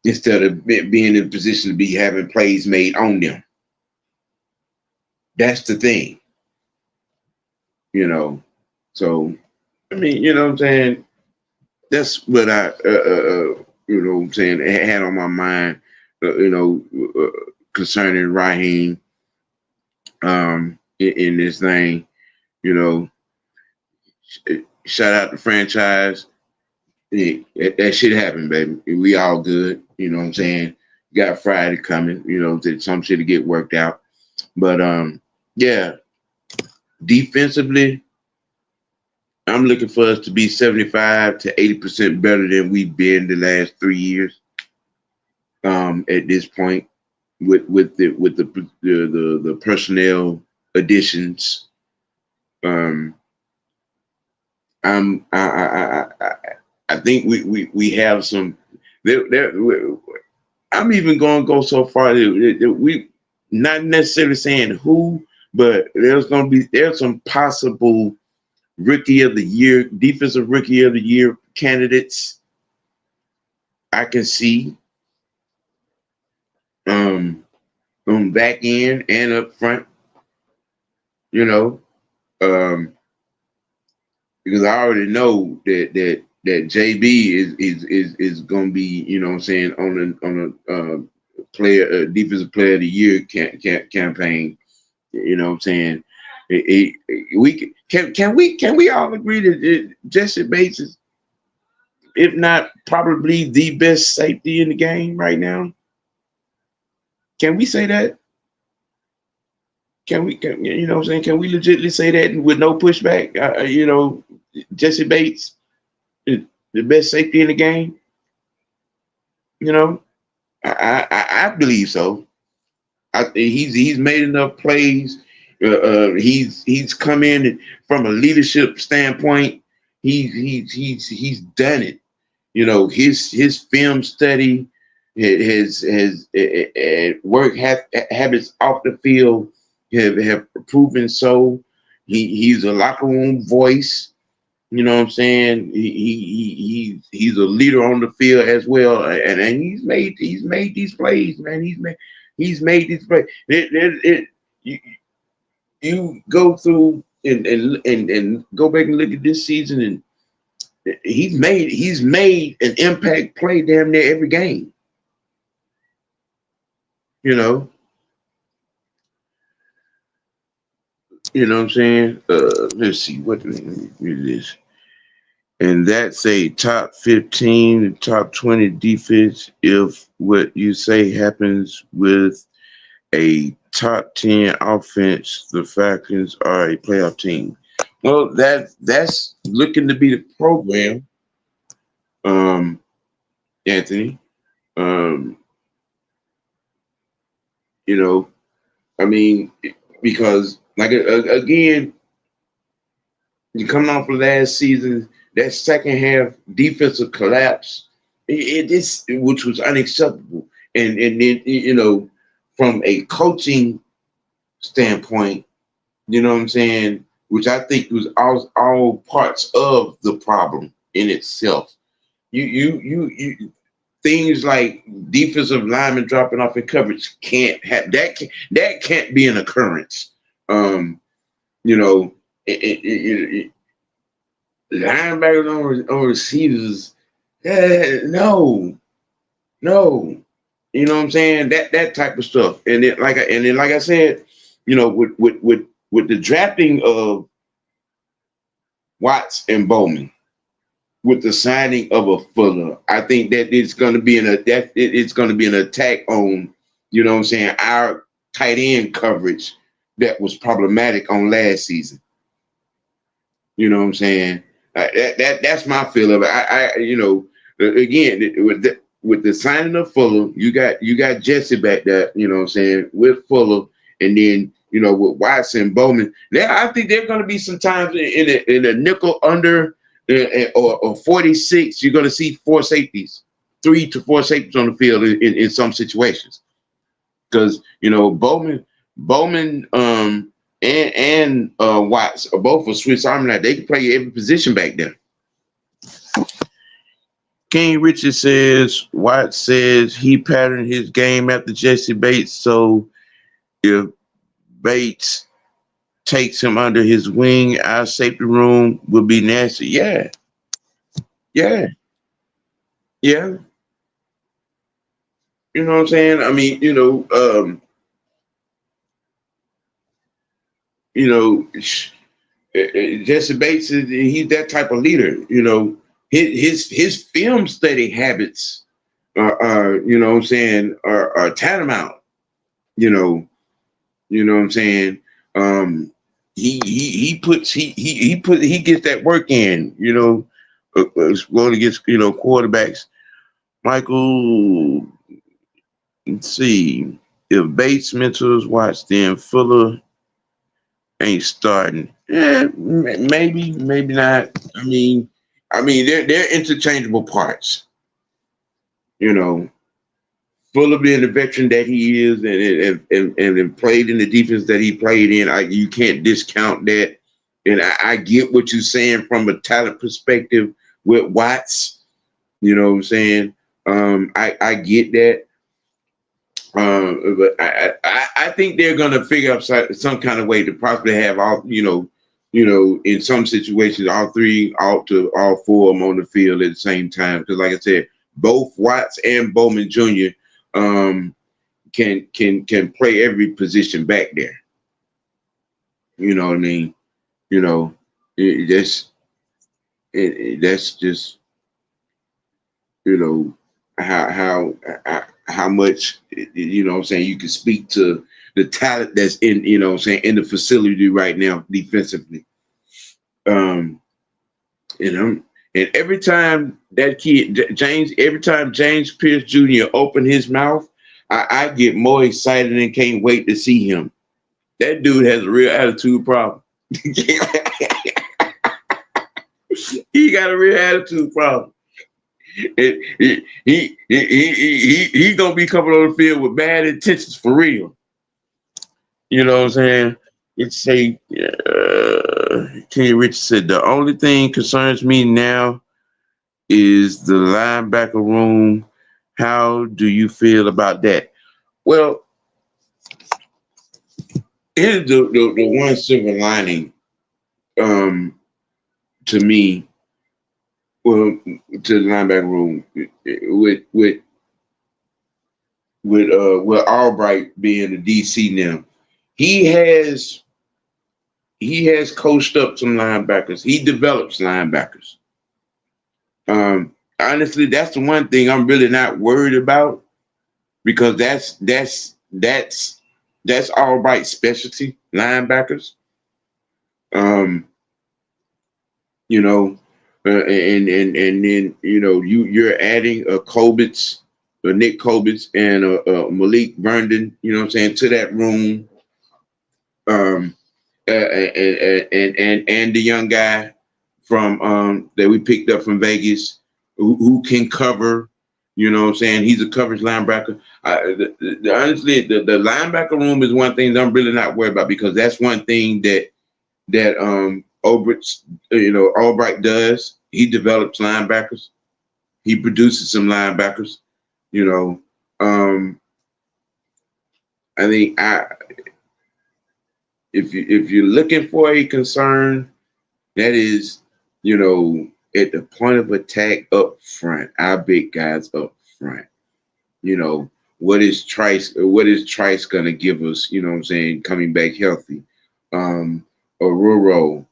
A: instead of being in a position to be having plays made on them. That's the thing. You know. So I mean, what I'm saying. That's what I what I'm saying, had on my mind. Concerning Raheem, in this thing. You know, shout out the franchise. Yeah, that shit happened, baby. We all good. You know what I'm saying? Got Friday coming. Some shit to get worked out. But yeah, defensively, I'm looking for us to be 75 to 80% better than we've been the last 3 years. At this point, with the personnel additions, um, I think we have some. There, I'm even going to go so far that we not necessarily saying who, but there's some possible rookie of the year, defensive rookie of the year candidates I can see on back end and up front. You know, um, because I already know that JB is going to be, what I'm saying, on a player defensive player of the year campaign. You know what I'm saying? We all agree that Jesse Bates is, if not probably the best safety in the game right now? Can we say that? You know what I'm saying? Can we legitimately say that with no pushback? Jesse Bates is the best safety in the game. You know, I believe so. He's made enough plays. He's come in from a leadership standpoint. He's done it. You know, his film study, his work habits off the field have proven so. He's a locker room voice. You know what I'm saying? He's a leader on the field as well, and he's made these plays, man. He's made these plays. You, you go through and go back and look at this season, and he's made an impact play damn near every game. You know, you know what I'm saying? Let's see what do we do this. And that's a top 15, top 20 defense if what you say happens with a top 10 offense, the Falcons are a playoff team. Well, that's looking to be the program, um, Anthony. Um, you know, I mean, because like again, you coming off of last season, that second half defensive collapse, it is which was unacceptable. And then from a coaching standpoint, you know what I'm saying, which I think was all parts of the problem in itself. You things like defensive linemen dropping off in coverage can't have that. That can't be an occurrence. Um, you know, linebackers on receivers, no, no. You know what I'm saying? That type of stuff. And then like I said, with the drafting of Watts and Bowman, with the signing of a Fuller, I think that it's going to be an attack on, you know what I'm saying, our tight end coverage that was problematic on last season. You know what I'm saying? That's my feel of it. Again, with the signing of Fuller, you got Jesse back there. You know what I'm saying, with Fuller, and then with Watson, Bowman. Now I think there are going to be some times in a nickel under or 46. You're going to see four safeties, 3 to 4 safeties on the field in some situations because Bowman, and Watts are both a Swiss Army knife. They can play every position back there. King Richard says Watts says he patterned his game after Jesse Bates. So if Bates takes him under his wing, our safety room will be nasty. Yeah, yeah, yeah. You know what I'm saying? I mean, you know, Jesse Bates he's that type of leader. His film study habits are what I'm saying are tantamount. You know, what I'm saying. He gets that work in. Going against quarterbacks. Michael, let's see if Bates mentors watch, then Fuller ain't starting. Yeah, maybe not. I mean, they're interchangeable parts. You know, Fuller being the veteran that he is, and played in the defense that he played in, you can't discount that. And I get what you're saying from a talent perspective with Watts. You know what I'm saying? I get that. But I think they're gonna figure out some kind of way to possibly have all in some situations all four of them on the field at the same time. Because like I said, both Watts and Bowman Jr. Can play every position back there. You know what I mean? You know, that's that's just how how much, you know what I'm saying, you can speak to the talent that's in, you know what I'm saying, in the facility right now defensively. Um, and and every time that kid James, every time James Pierce Jr. open his mouth, I get more excited and can't wait to see him. That dude has a real attitude problem. He got a real attitude problem. He gonna be coming on the field with bad intentions for real. You know what I'm saying? It's say, Kenny Rich said the only thing concerns me now is the linebacker room. How do you feel about that? Well, here's the one silver lining, um, to me, well, to the linebacker room with Albright being the DC now. He has he has coached up some linebackers. He develops linebackers. Honestly, that's the one thing I'm really not worried about because that's Albright's specialty, linebackers. Um, you know, and then you're adding a Kobitz, a Nick Kobitz, and a Malik Vernon. You know what I'm saying, to that room. Um, and the young guy from that we picked up from Vegas who can cover. You know what I'm saying? He's a coverage linebacker. Honestly, the linebacker room is one thing that I'm really not worried about because that's one thing that Albright does. He develops linebackers. He produces some linebackers. You know, I think if you're looking for a concern, that is, at the point of attack up front, our big guys up front. You know, what is Trice gonna give us, you know what I'm saying, coming back healthy? Aurora,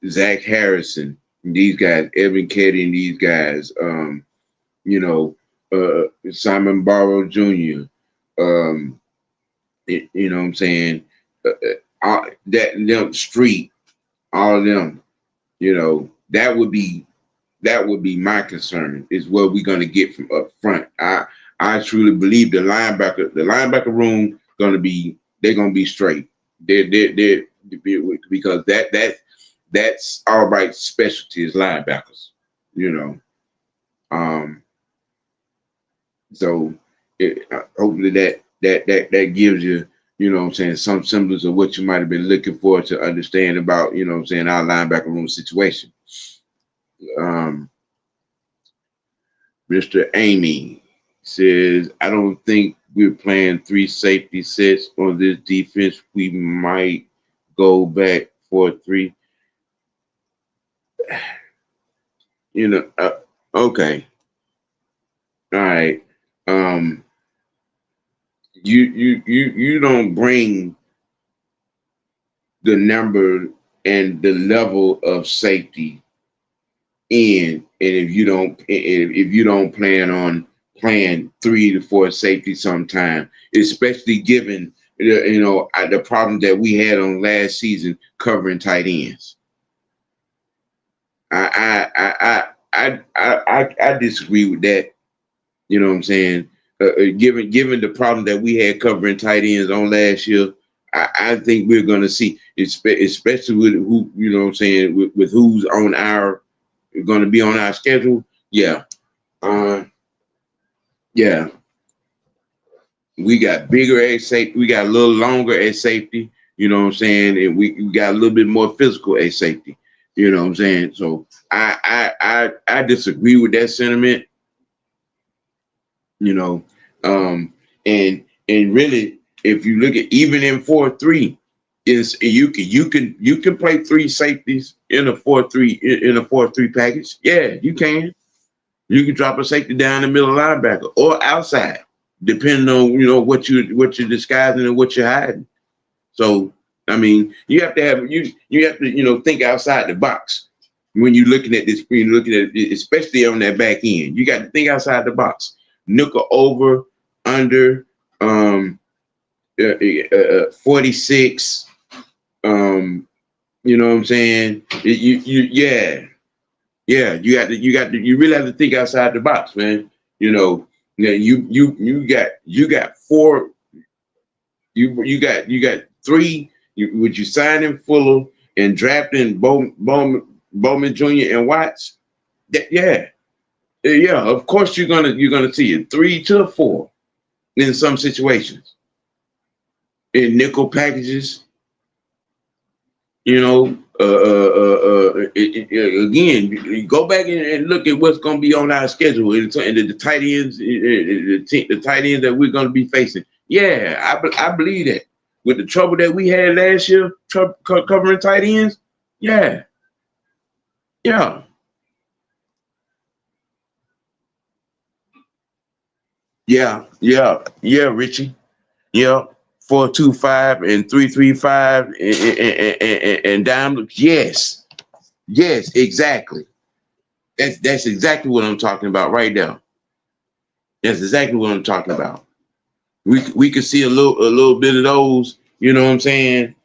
A: Zach Harrison, these guys, Evan Ketty and these guys, you know, Simon Barrow Jr., you know what I'm saying? That them Street, all of them, that would be my concern is what we're gonna get from up front. I truly believe the linebacker room they're gonna be straight. They're because that's all right specialty is linebackers, you know. Um, so hopefully that gives you, you know what I'm saying, some semblance of what you might have been looking for to understand about, you know what I'm saying, our linebacker room situation. Um, Mr. Amy says, I don't think we're playing three safety sets on this defense. We might go back for three. Okay. All right. Um, you don't bring the number and the level of safety in, and if you don't plan on playing 3 to 4 safety sometime, especially given the problem that we had on last season covering tight ends. I disagree with that. You know what I'm saying? Given the problem that we had covering tight ends on last year, I think we're going to see, especially with who, you know what I'm saying, with who's on our going to be on our schedule. Yeah, uh, yeah, we got bigger at safety. We got a little longer at safety. You know what I'm saying, and we got a little bit more physical at safety. You know what I'm saying. So I disagree with that sentiment. You know, and really, if you look at even in 4-3, is you can play three safeties in a 4-3 in a 4-3 package. Yeah, you can. You can drop a safety down the middle linebacker or outside, depending on what you're disguising and what you're hiding. So I mean, you have to think outside the box when you're looking at this. When you're looking at it, especially on that back end, you got to think outside the box. nickel over, under, 46. You know what I'm saying? Yeah, yeah. You really have to think outside the box, man. Yeah, you got four. You got three. Would you sign in Fuller and drafting Bowman Jr. and Watts? Yeah, yeah. Of course you're gonna see it 3 to 4 in some situations in nickel packages. You know, again, you go back and look at what's going to be on our schedule and the tight ends, the tight ends that we're going to be facing. Yeah, I believe that with the trouble that we had last year, covering tight ends. Yeah, yeah, yeah, Richie. Yeah, 4-2-5 and 3-3-5 and down. Yes, yes, exactly. That's exactly what I'm talking about right now. That's exactly what I'm talking about. We could see a little bit of those. You know what I'm saying?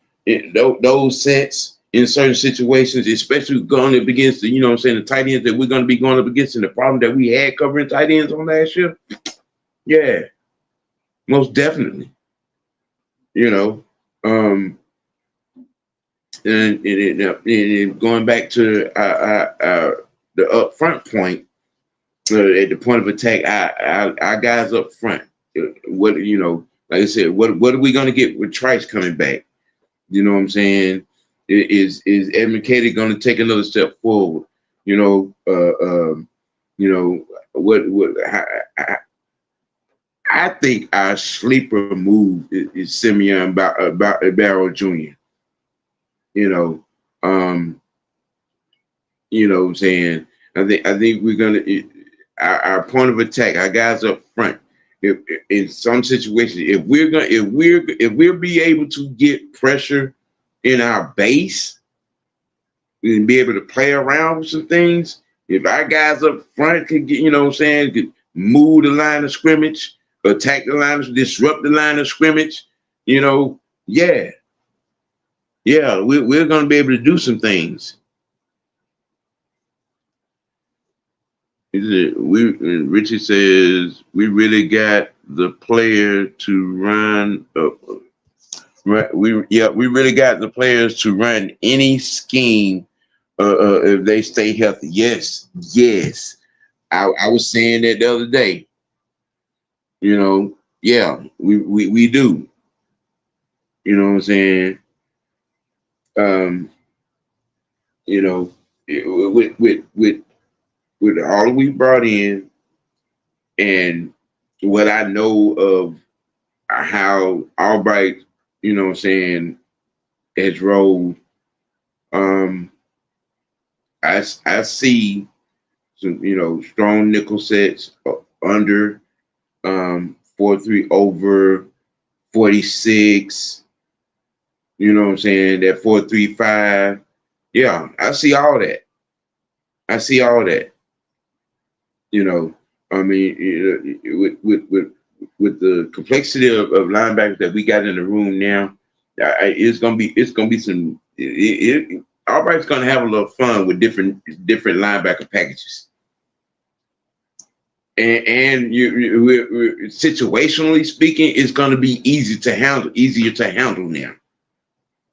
A: Those sets in certain situations, especially going up against the, what I'm saying, the tight ends that we're going to be going up against, and the problem that we had covering tight ends on last year. Yeah, most definitely. You know, um, and going back to the upfront point. At the point of attack, our guys up front. What like I said, what are we gonna get with Trice coming back? You know what I'm saying? Is Edmund Katie gonna take another step forward? You know, you know what I think our sleeper move is Simeon Barrow Jr. You know, um, you know what I'm saying? I think we're gonna our point of attack, our guys up front. If in some situations, if we're be able to get pressure in our base and be able to play around with some things, if our guys up front could get, what I'm saying, could move the line of scrimmage, attack the line, disrupt the line of scrimmage, yeah, yeah, we're gonna be able to do some things. Richie says we really got the player to run. We really got the players to run any scheme if they stay healthy. Yes, yes. I was saying that the other day. Yeah, we do. You know what I'm saying? Um, you know, with all we brought in and what I know of how Albright, what I'm saying, has rolled. Um, I see some, strong nickel sets under 4-3 over 46. You know what I'm saying? That 4-3-5. Yeah, I see all that. I see all that. You know, I mean, with the complexity of linebackers that we got in the room now, it's gonna be some. Albright's gonna have a little fun with different linebacker packages, and situationally speaking, it's gonna be easier to handle now.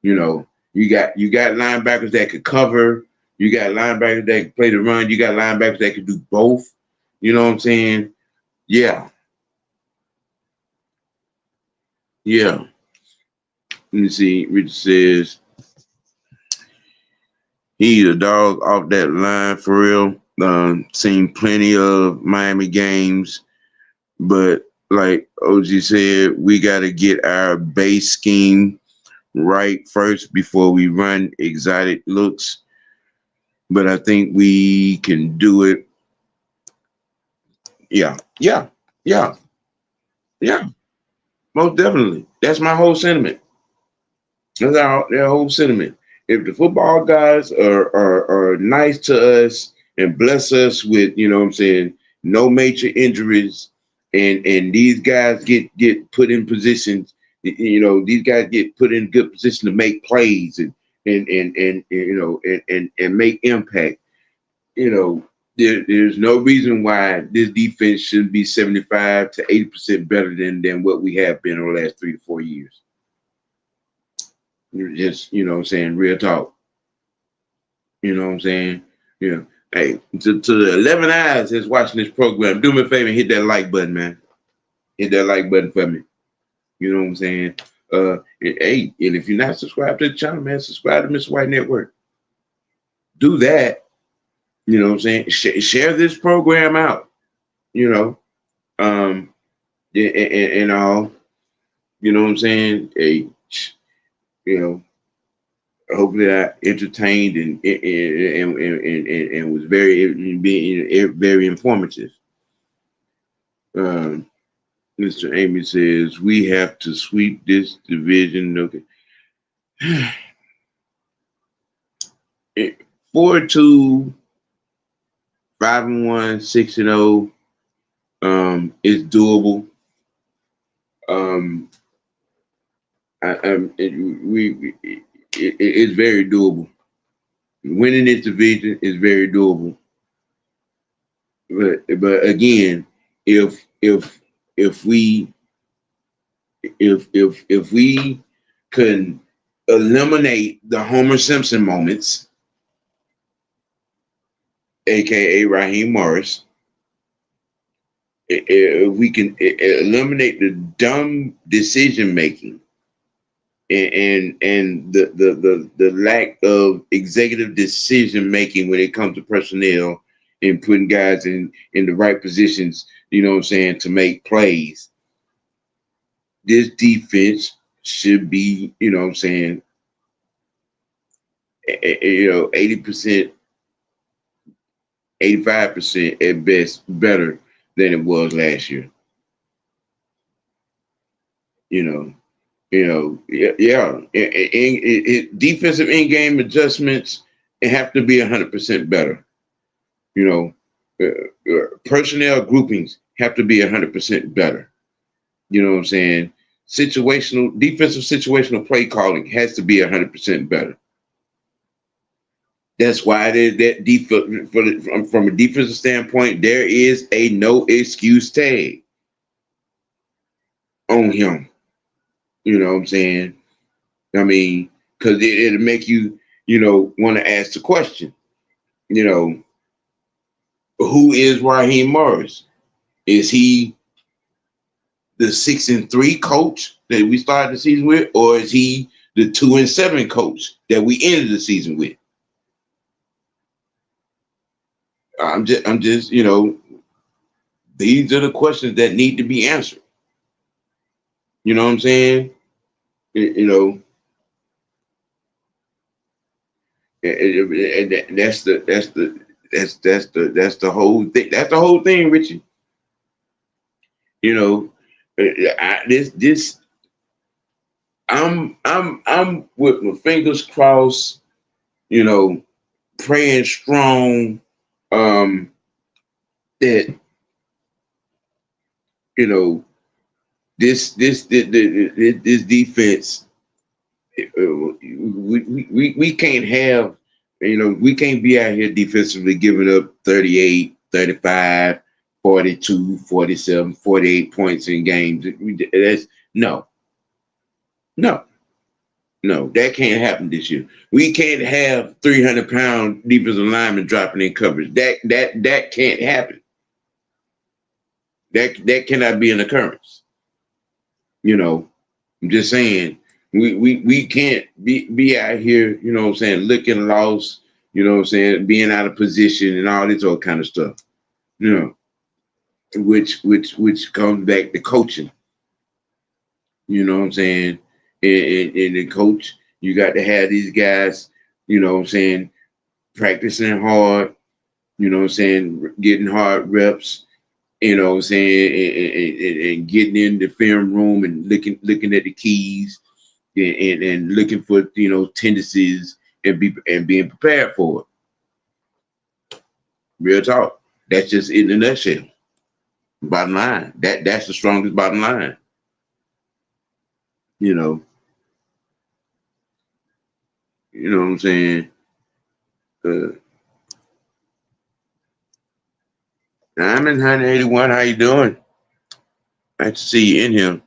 A: You got linebackers that could cover. You got linebackers that can play the run. You got linebackers that can do both. You know what I'm saying? Yeah, yeah. Let me see. Richard says he's a dog off that line for real. Seen plenty of Miami games, but like OG said, we got to get our base scheme right first before we run exotic looks. But I think we can do it. Yeah, yeah, yeah, yeah. Most definitely. That's my whole sentiment. That's their whole sentiment. If the football guys are nice to us and bless us with, what I'm saying, no major injuries, and these guys get put in positions. These guys get put in good position to make plays and make impact. There's no reason why this defense shouldn't be 75 to 80% better than what we have been over the last 3 to 4 years. Just, what I'm saying, real talk. You know what I'm saying? Yeah. Hey, to the 11 eyes that's watching this program, do me a favor and hit that like button, man. Hit that like button for me. You know what I'm saying? Hey, and if you're not subscribed to the channel, man, subscribe to Mr. White Network. Do that. You know what I'm saying? Share this program out. You know, and all. You know what I'm saying? Hey, you know, hopefully I entertained and was very informative. Mr. Amy says we have to sweep this division. Okay. 4-2, 5-1, 6-0. It's doable. It's very doable. Winning this division is very doable. But again, if we could eliminate the Homer Simpson moments, aka Raheem Morris, if we can eliminate the dumb decision making and the lack of executive decision making when it comes to personnel and putting guys in the right positions, you know what I'm saying, to make plays. This defense should be, you know what I'm saying, 80%, 85% at best better than it was last year. Defensive in-game adjustments have to be 100% better. Personnel groupings have to be 100% better. You know what I'm saying? Defensive situational play calling has to be 100% better. That's why from a defensive standpoint, there is a no excuse tag on him. You know what I'm saying? I mean, because it'll make you, want to ask the question, who is Raheem Morris? Is he the 6-3 coach that we started the season with, or is he the 2-7 coach that we ended the season with? I'm just, these are the questions that need to be answered. You know what I'm saying? And that's the whole thing. That's the whole thing, Richie. I'm with my fingers crossed, praying strong, that this defense, we can't have, we can't be out here defensively giving up 38, 35, 42, 47, 48 points in games. That's no, that can't happen this year. We can't have 300-pound defensive linemen dropping in coverage. That can't happen. That cannot be an occurrence. I'm just saying, we can't be out here, looking lost, being out of position and all this other kind of stuff. Which comes back to coaching. You know what I'm saying? And the coach, you got to have these guys, practicing hard, getting hard reps, and getting in the film room and looking at the keys and looking for, tendencies and being prepared for it. Real talk. That's just in a nutshell. Bottom line, that's the strongest bottom line. You know, you know what I'm saying. Uh, I'm in 181. How you doing? Nice to see you in here.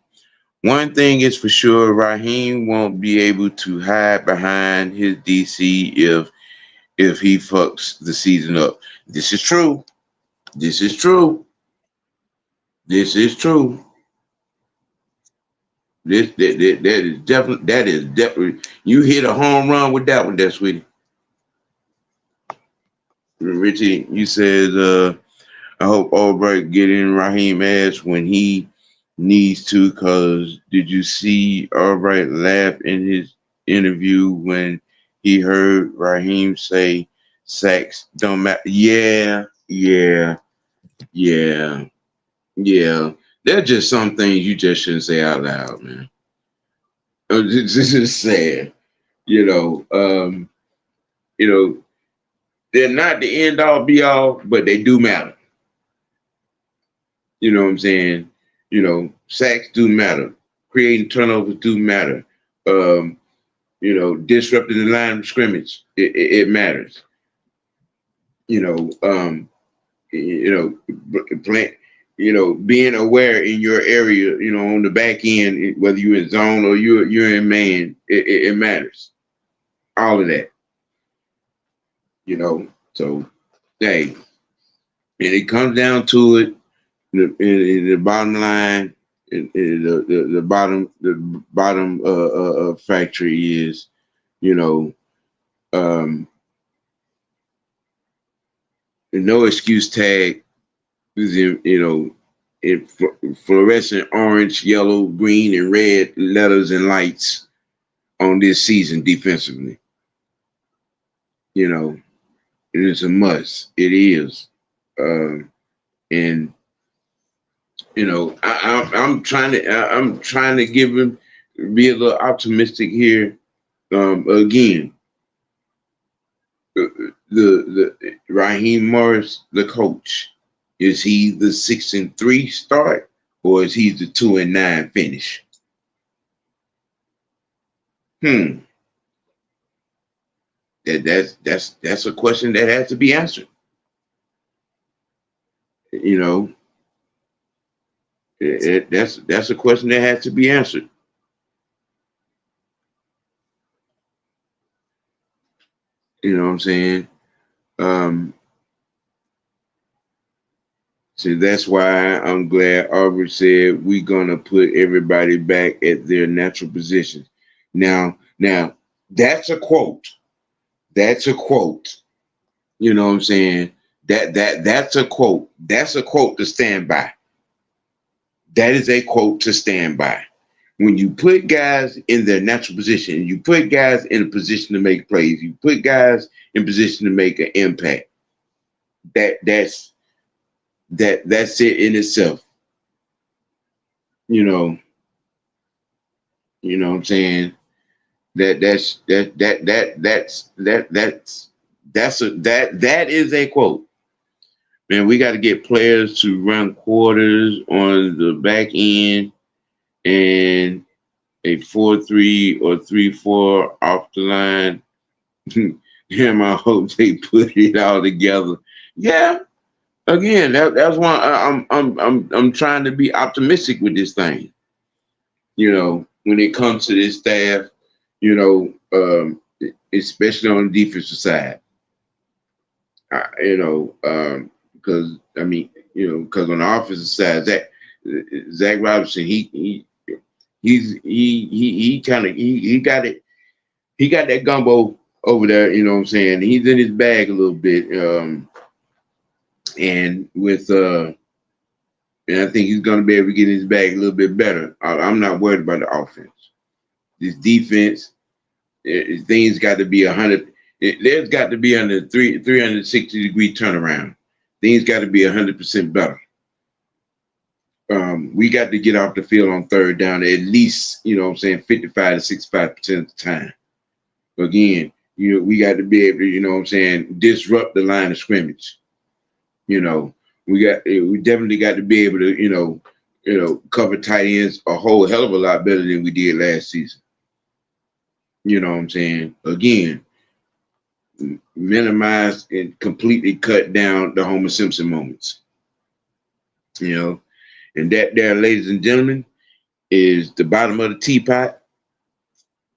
A: One thing is for sure, Raheem won't be able to hide behind his DC if he fucks the season up. This is true. This is true. This is true. That is definitely you hit a home run with that one, there, sweetie. Richie, you said I hope Albright get in Raheem ass when he needs to, cause did you see Albright laugh in his interview when he heard Raheem say sacks don't matter? Yeah, yeah, yeah, yeah. There's just some things you just shouldn't say out loud, man. This is sad. You know, you know, they're not the end all be all, but they do matter. You know what I'm saying? You know, sacks do matter. Creating turnovers do matter. Um, disrupting the line of scrimmage, it matters. You know, you plant, being aware in your area, on the back end, whether you're in zone or you're in man, it matters. All of that, So, hey, and it comes down to it. The bottom line, the bottom factory is, you know, um, the no excuse tag is in fluorescent orange, yellow, green, and red letters and lights on this season defensively. You know, it is a must. It is, and I'm trying to give him be a little optimistic here. Again, the Raheem Morris, the coach, is he the 6-3 start or is he the 2-9 finish? Hmm. That's a question that has to be answered. You know, that's a question that has to be answered. You know what I'm saying? Um, so that's why I'm glad Aubrey said we're gonna put everybody back at their natural positions. Now that's a quote. That's a quote. You know what I'm saying? That's a quote. That's a quote to stand by. That is a quote to stand by. When you put guys in their natural position, you put guys in a position to make plays, you put guys in position to make an impact. That's that's it in itself. You know, you know what I'm saying? That is a quote. Man, we got to get players to run quarters on the back end and a 4-3 or 3-4 off the line. Damn, I hope they put it all together. Yeah, again, that's why I'm trying to be optimistic with this thing. When it comes to this staff, especially on the defensive side. Because because on the offensive side, Zach Robinson, he kind of he got it. He got that gumbo over there. You know what I'm saying? He's in his bag a little bit. And with and I think he's going to be able to get in his bag a little bit better. I'm not worried about the offense. This defense, things got to be 100. There's got to be under 360-degree turnaround. Things got to be 100% better. We got to get off the field on third down at least, 55 to 65% of the time. Again, we got to be able to, disrupt the line of scrimmage. You know, We definitely got to be able to, cover tight ends a whole hell of a lot better than we did last season. You know what I'm saying? Again, minimize and completely cut down the Homer Simpson moments. And that there, ladies and gentlemen, is the bottom of the teapot.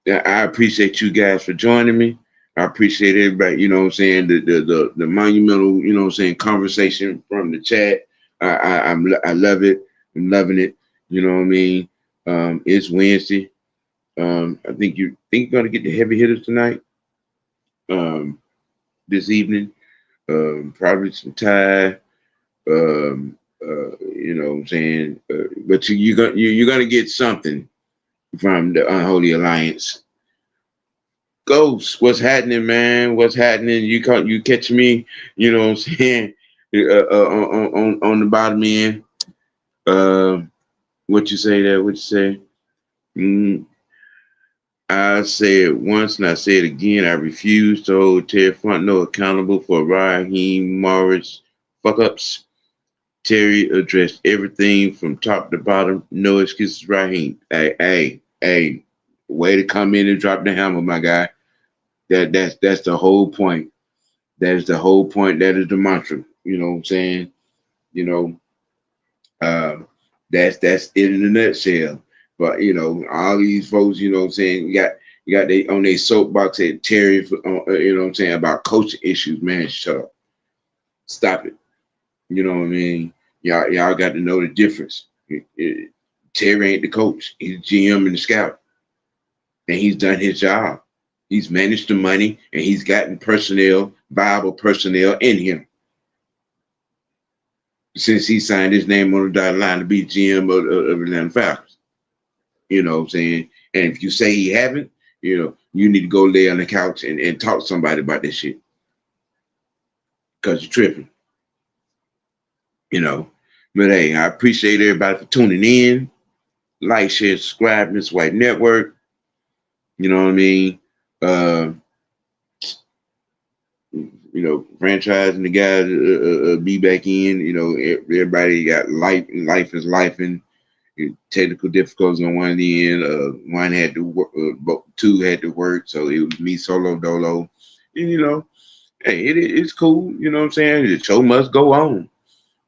A: I appreciate you guys for joining me. I appreciate everybody, the monumental, conversation from the chat. I love it. I'm loving it. You know what I mean? It's Wednesday. I think you're gonna get the heavy hitters tonight. This evening. Probably some Thai. You know what I'm saying? But you're gonna get something from the Unholy Alliance. Ghost, what's happening, man? What's happening? You catch me, you know what I'm saying? On the bottom end. What you say there? What you say? I say it once and I say it again. I refuse to hold Terry Fontenot accountable for Raheem Morris fuck ups. Terry addressed everything from top to bottom. No excuses, Raheem. Hey. Way to come in and drop the hammer, my guy. That's the whole point. That is the whole point. That is the mantra. You know what I'm saying? You know, that's it in a nutshell. But all these folks, you know what I'm saying, you got they on their soapbox at Terry, you know what I'm saying, about coaching issues. Man, shut up. Stop it. You know what I mean? Y'all got to know the difference. Terry ain't the coach. He's GM and the scout. And he's done his job. He's managed the money and he's gotten viable personnel in him. Since he signed his name on the dotted line to be GM of Atlanta Falcons. You know what I'm saying? And if you say he haven't, you need to go lay on the couch and talk to somebody about this shit. Because you're tripping. But hey, I appreciate everybody for tuning in. Like, share, subscribe, Miss White Network. You know what I mean? Franchise and the guys be back in. Everybody got life, and life is life, and technical difficulties on one end. One had to work, two had to work, so it was me solo dolo. And, hey, it's cool. You know what I'm saying? The show must go on,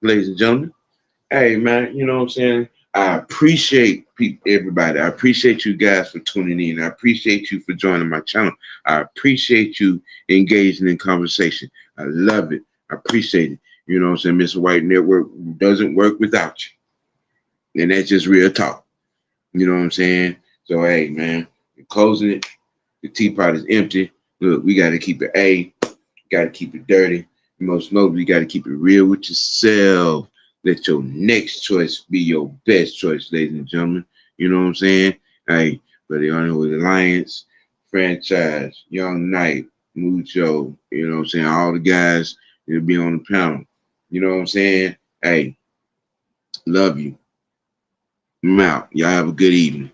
A: ladies and gentlemen. Hey, man, you know what I'm saying? I appreciate everybody. I appreciate you guys for tuning in. I appreciate you for joining my channel. I appreciate you engaging in conversation. I love it. I appreciate it. You know what I'm saying? Mr. White Network doesn't work without you. And that's just real talk. You know what I'm saying? So, hey, man, we're closing it. The teapot is empty. Look, we got to keep it got to keep it dirty. And most notably, you got to keep it real with yourself. Let your next choice be your best choice, ladies and gentlemen. You know what I'm saying? Hey, for the Unholy Alliance, Franchise, Young Knight, Mucho, you know what I'm saying? All the guys that'll be on the panel. You know what I'm saying? Hey, love you. I'm out. Y'all have a good evening.